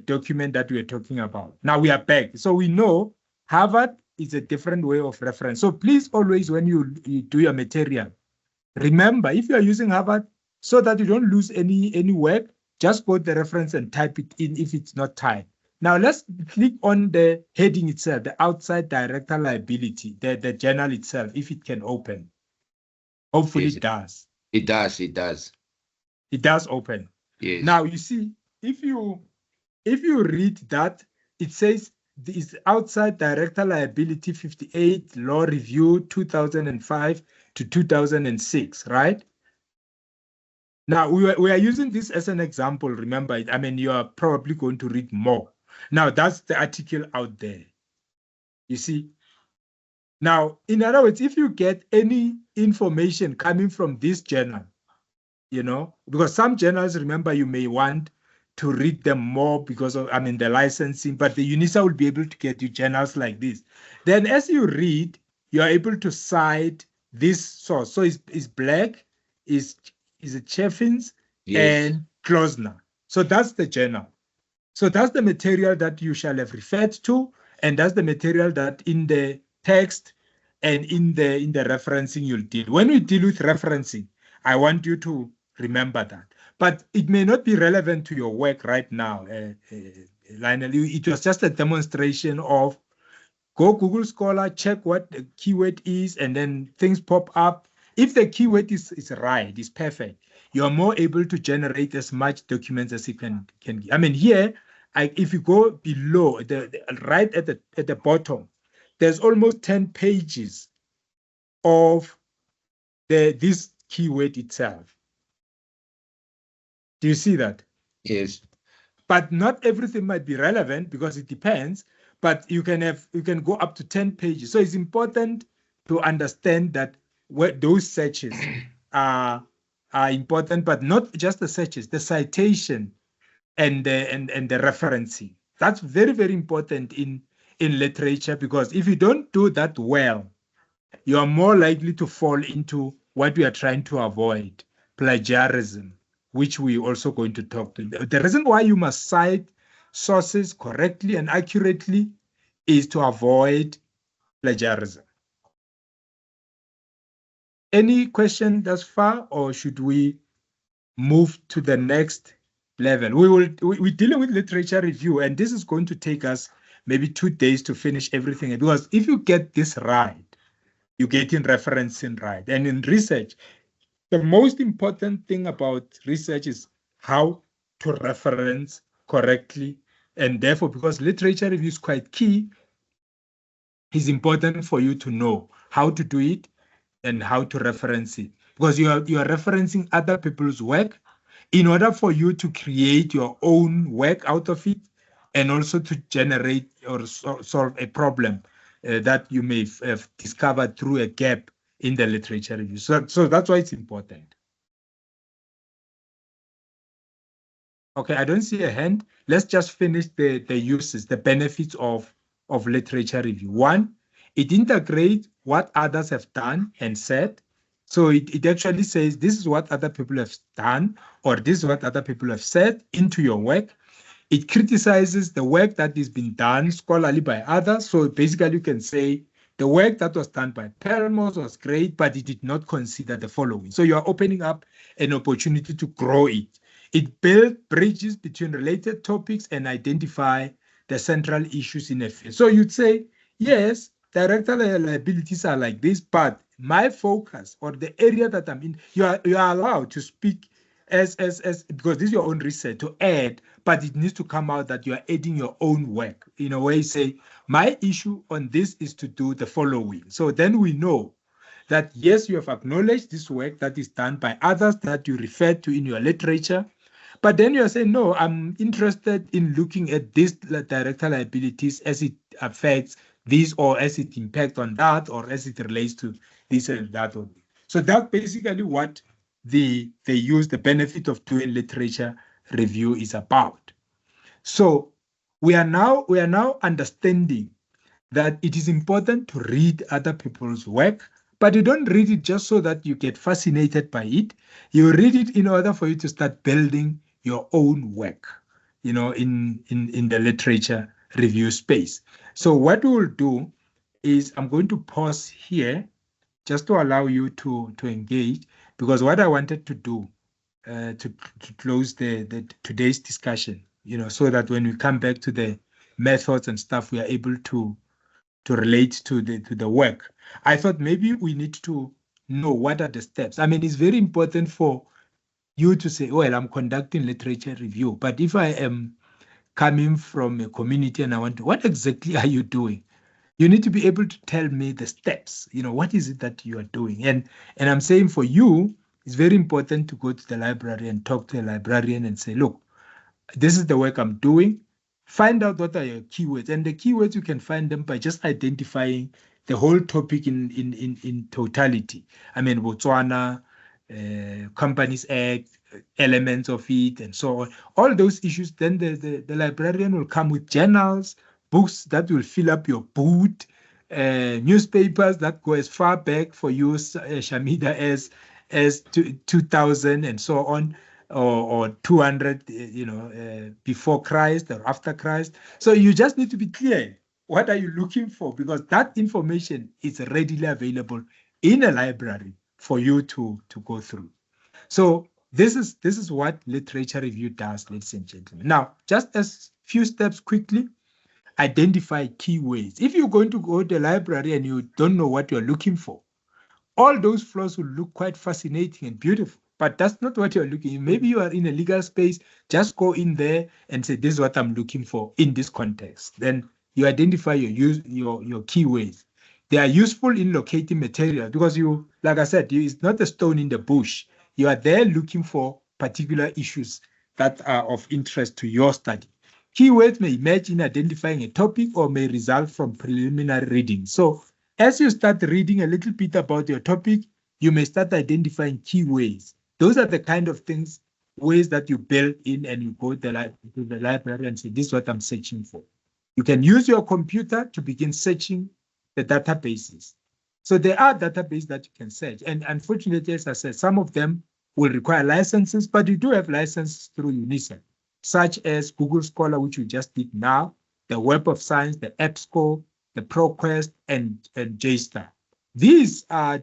document that we're talking about. Now we are back. So we know Harvard is a different way of reference. So please always, when you do your material, remember, if you are using Harvard, so that you don't lose any work, just go to the reference and type it in if it's not typed. Now let's click on the heading itself, the outside director liability, the journal itself, if it can open. Hopefully Yes, it does. It does. It does. It does open. Yes. Now you see, if you read that, it says this outside director liability 58 law review 2005 to 2006, right? Now we are using this as an example. Remember it. I mean, you are probably going to read more. Now that's the article out there. You see. Now, in other words, if you get any information coming from this journal, you know, because some journals, remember, you may want to read them more because of, I mean, the licensing, but the UNISA will be able to get you journals like this. Then as you read, you are able to cite this source. So it's Black, is it Cheffins, and Klosner. So that's the journal. So that's the material that you shall have referred to, and that's the material that in the text and in the referencing you'll deal. When we deal with referencing, I want you to remember that. But it may not be relevant to your work right now, Lionel. It was just a demonstration of go Google Scholar, check what the keyword is, and then things pop up. If the keyword is right, is perfect, you are more able to generate as much documents as you can. I mean, here, if you go below, right at the bottom, there's almost 10 pages of this keyword itself. Do you see that? Yes. But not everything might be relevant because it depends. But you can go up to 10 pages. So it's important to understand that those searches are important, but not just the searches, the citation and the referencing. That's very, very important in literature, because if you don't do that well, you are more likely to fall into what we are trying to avoid, plagiarism, which we're also going to talk to. The reason why you must cite sources correctly and accurately is to avoid plagiarism. Any question thus far, or should we move to the next level? We're dealing with literature review, and this is going to take us maybe 2 days to finish everything. Because if you get this right, you get in referencing right. And in research, the most important thing about research is how to reference correctly. And therefore, because literature review is quite key, it's important for you to know how to do it and how to reference it. Because you are referencing other people's work in order for you to create your own work out of it, and also to generate or solve a problem that you may have discovered through a gap in the literature review. So that's why it's important. Okay, I don't see a hand. Let's just finish the uses, the benefits of literature review. One, it integrates what others have done and said. So it actually says, this is what other people have done, or this is what other people have said into your work. It criticizes the work that is being done scholarly by others. So basically you can say the work that was done by Perelmos was great, but it did not consider the following. So you are opening up an opportunity to grow it. It builds bridges between related topics and identify the central issues in a field. So you'd say, yes, director liabilities are like this, but my focus, or the area that I'm in, you are allowed to speak because this is your own research to add, but it needs to come out that you are adding your own work in a way. Say, my issue on this is to do the following. So then we know that yes, you have acknowledged this work that is done by others that you referred to in your literature, but then you are saying, no, I'm interested in looking at this director liabilities as it affects this, or as it impacts on that, or as it relates to this and that. So that's basically what they use the benefit of doing literature review is about. So we are now understanding that it is important to read other people's work, but you don't read it just so that you get fascinated by it. You read it in order for you to start building your own work, in the literature review space. So what we will do is I'm going to pause here just to allow you to engage, because what I wanted to do to close the today's discussion, so that when we come back to the methods and stuff, we are able to relate to the work. I thought maybe we need to know what are the steps. I mean, it's very important for you to say, well, I'm conducting literature review, but if I am coming from a community and I want to, what exactly are you doing? You need to be able to tell me the steps. What is it that you are doing? And I'm saying for you, it's very important to go to the library and talk to a librarian and say, look, this is the work I'm doing. Find out what are your keywords. And the keywords, you can find them by just identifying the whole topic in totality. I mean, Botswana, Companies Act, elements of it, and so on. All those issues, then the librarian will come with journals, books that will fill up your boot, newspapers that go as far back for you, Shamida, as 2000 and so on, or 200, before Christ or after Christ. So you just need to be clear. What are you looking for? Because that information is readily available in a library for you to go through. So this is what literature review does, ladies and gentlemen. Now, just as few steps quickly, identify keywords. If you're going to go to the library and you don't know what you're looking for, all those floors will look quite fascinating and beautiful, but that's not what you're looking for. Maybe you are in a legal space, just go in there and say, this is what I'm looking for in this context. Then you identify your keywords. They are useful in locating material because like I said, it's not a stone in the bush. You are there looking for particular issues that are of interest to your study. Keywords may emerge in identifying a topic or may result from preliminary reading. So as you start reading a little bit about your topic, you may start identifying keywords. Those are the kind of ways that you build in, and you go to the library and say, this is what I'm searching for. You can use your computer to begin searching the databases. So there are databases that you can search. And unfortunately, as I said, some of them will require licenses, but you do have licenses through UNISA, such as Google Scholar, which we just did now, the Web of Science, the EBSCO, the ProQuest, and JSTOR. These are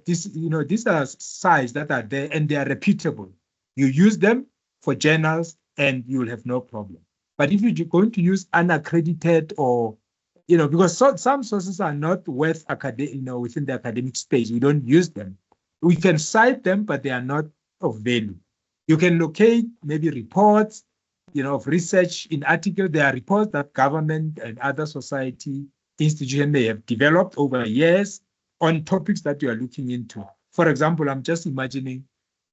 sites that are there and they are reputable. You use them for journals and you will have no problem. But if you're going to use unaccredited or, because some sources are not worth within the academic space, we don't use them. We can cite them, but they are not of value. You can locate maybe reports, of research in articles. There are reports that government and other society institutions may have developed over years on topics that you are looking into. For example, I'm just imagining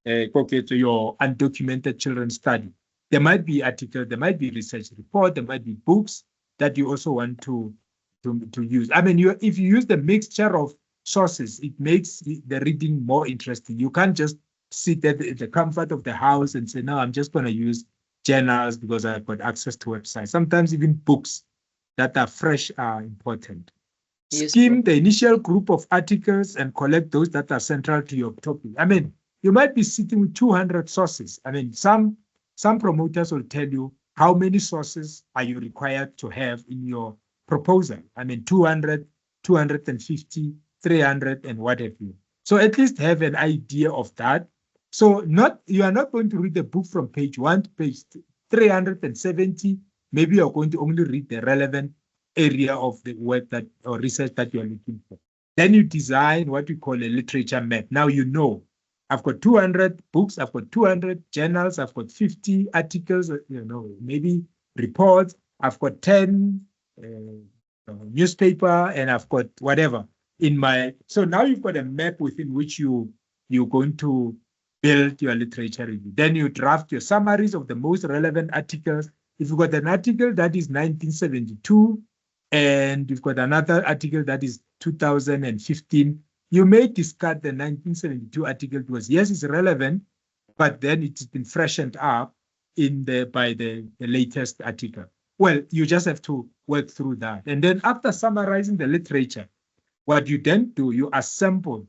your undocumented children study. There might be articles, there might be research report, there might be books that you also want to use. I mean, if you use the mixture of sources, it makes the reading more interesting. You can't just sit at the comfort of the house and say, no, I'm just going to use journals because I've got access to websites. Sometimes even books that are fresh are important. Yes, Skim the initial group of articles and collect those that are central to your topic. I mean, you might be sitting with 200 sources. I mean, some promoters will tell you how many sources are you required to have in your proposal. I mean, 200, 250, 300, and what have you. So at least have an idea of that. So you are not going to read the book from page 1 to page 370. Maybe you're going to only read the relevant area of the work or research that you're looking for. Then you design what we call a literature map. Now you know I've got 200 books, I've got 200 journals, I've got 50 articles, maybe reports, I've got 10 newspaper, and I've got whatever in my. So now you've got a map within which you're going to build your literature review. Then you draft your summaries of the most relevant articles. If you've got an article that is 1972, and you've got another article that is 2015, you may discard the 1972 article because yes, it's relevant, but then it's been freshened up by the latest article. Well, you just have to work through that. And then after summarizing the literature, what you then do, you assemble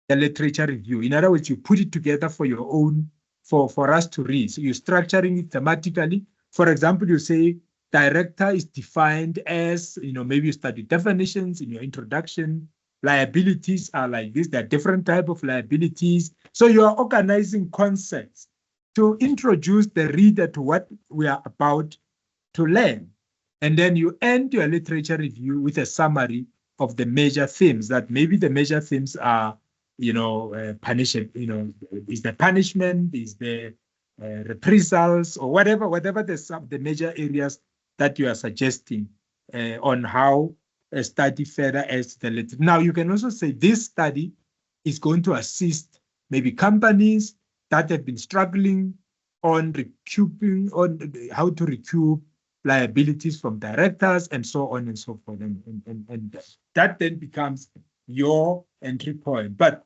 the literature review. In other words, you put it together for your own, for us to read. So you're structuring it thematically. For example, you say director is defined as, maybe you study definitions in your introduction. Liabilities are like this. There are different types of liabilities. So you are organizing concepts to introduce the reader to what we are about to learn. And then you end your literature review with a summary of the major themes, that maybe the major themes are, punishment, is the punishment, is the reprisals, or whatever the major areas that you are suggesting on how a study further adds the literature. Now, you can also say this study is going to assist maybe companies that have been struggling on recouping, on how to recoup liabilities from directors and so on and so forth. And that then becomes your entry point. But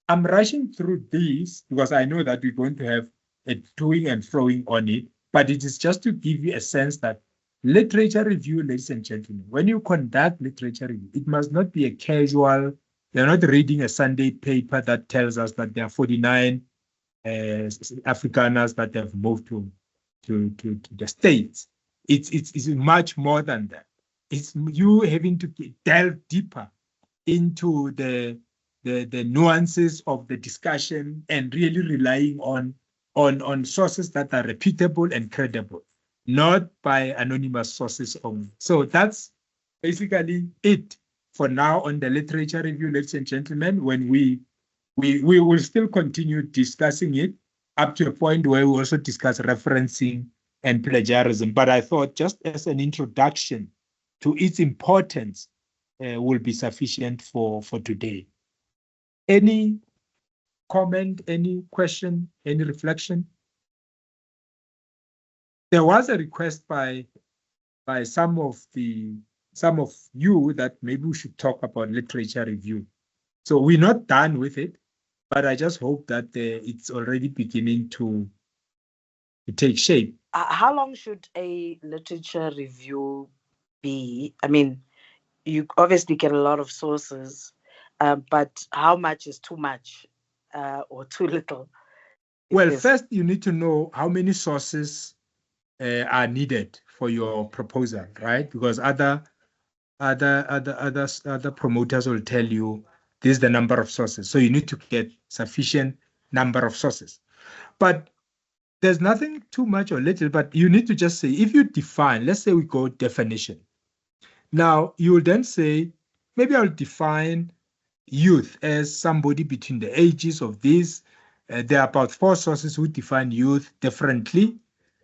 I'm rushing through this because I know that we're going to have a toing and froing on it, but it is just to give you a sense that literature review, ladies and gentlemen, when you conduct literature review, it must not be a casual, you're not reading a Sunday paper that tells us that there are 49 Afrikaners that have moved to the States. It's much more than that. It's you having to delve deeper into the nuances of the discussion and really relying on sources that are reputable and credible, not by anonymous sources only. So that's basically it for now on the literature review, ladies and gentlemen. When we will still continue discussing it up to a point where we also discuss referencing and plagiarism. But I thought just as an introduction to its importance will be sufficient for today. Any comment, any question, any reflection? There was a request by some of you that maybe we should talk about literature review. So we're not done with it, but I just hope that it's already beginning to take shape. How long should a literature review be? I mean, you obviously get a lot of sources, but how much is too much or too little? Well, first you need to know how many sources are needed for your proposal, right? Because other promoters will tell you this is the number of sources. So you need to get sufficient number of sources. But there's nothing too much or little, but you need to just say, if you define, let's say we go definition. Now, you will then say, maybe I'll define youth as somebody between the ages of this. There are about 4 sources who define youth differently.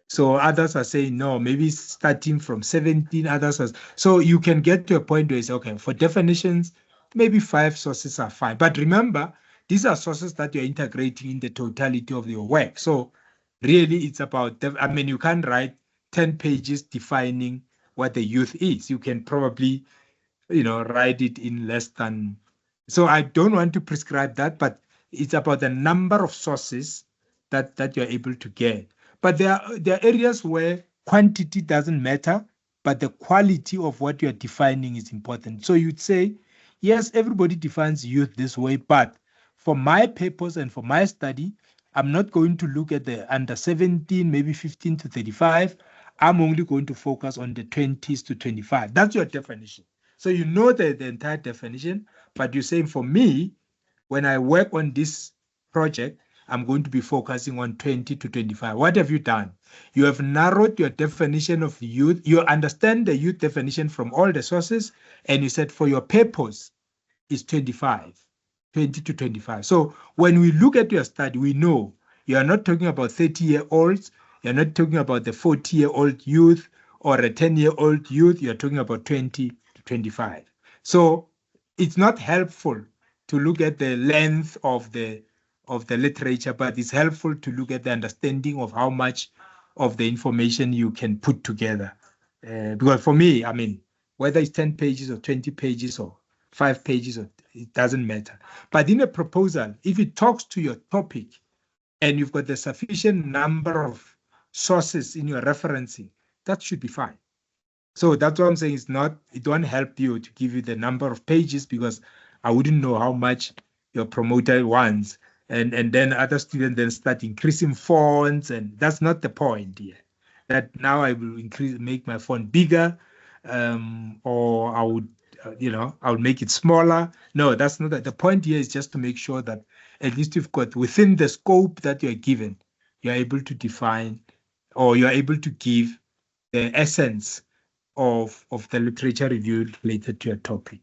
So others are saying, no, maybe starting from 17, others are. So you can get to a point where you say, okay, for definitions, maybe 5 sources are fine. But remember, these are sources that you're integrating in the totality of your work. So really, it's about, you can't write 10 pages defining what the youth is. You can probably, write it in less than. So I don't want to prescribe that, but it's about the number of sources that you're able to get. But there are areas where quantity doesn't matter, but the quality of what you're defining is important. So you'd say, yes, everybody defines youth this way, but for my purpose and for my study, I'm not going to look at the under 17, maybe 15 to 35. I'm only going to focus on the 20s to 25. That's your definition. So you know the entire definition, but you're saying for me, when I work on this project, I'm going to be focusing on 20 to 25. What have you done? You have narrowed your definition of youth. You understand the youth definition from all the sources, and you said for your purpose is 25. 20 to 25. So when we look at your study, we know you are not talking about 30-year-olds, you're not talking about the 40-year-old youth or a 10-year-old youth, you're talking about 20 to 25. So it's not helpful to look at the length of the literature, but it's helpful to look at the understanding of how much of the information you can put together. Because for me, I mean, whether it's 10 pages or 20 pages or 5 pages, it doesn't matter. But in a proposal, if it talks to your topic and you've got the sufficient number of sources in your referencing, that should be fine. So that's what I'm saying. It won't help you to give you the number of pages because I wouldn't know how much your promoter wants. And then other students then start increasing fonts, and that's not the point here. That now I will make my font bigger, or I would, I would make it smaller. No, that's not that. The point here is just to make sure that at least you've got within the scope that you're given, you're able to define, or you're able to give the essence of the literature review related to your topic.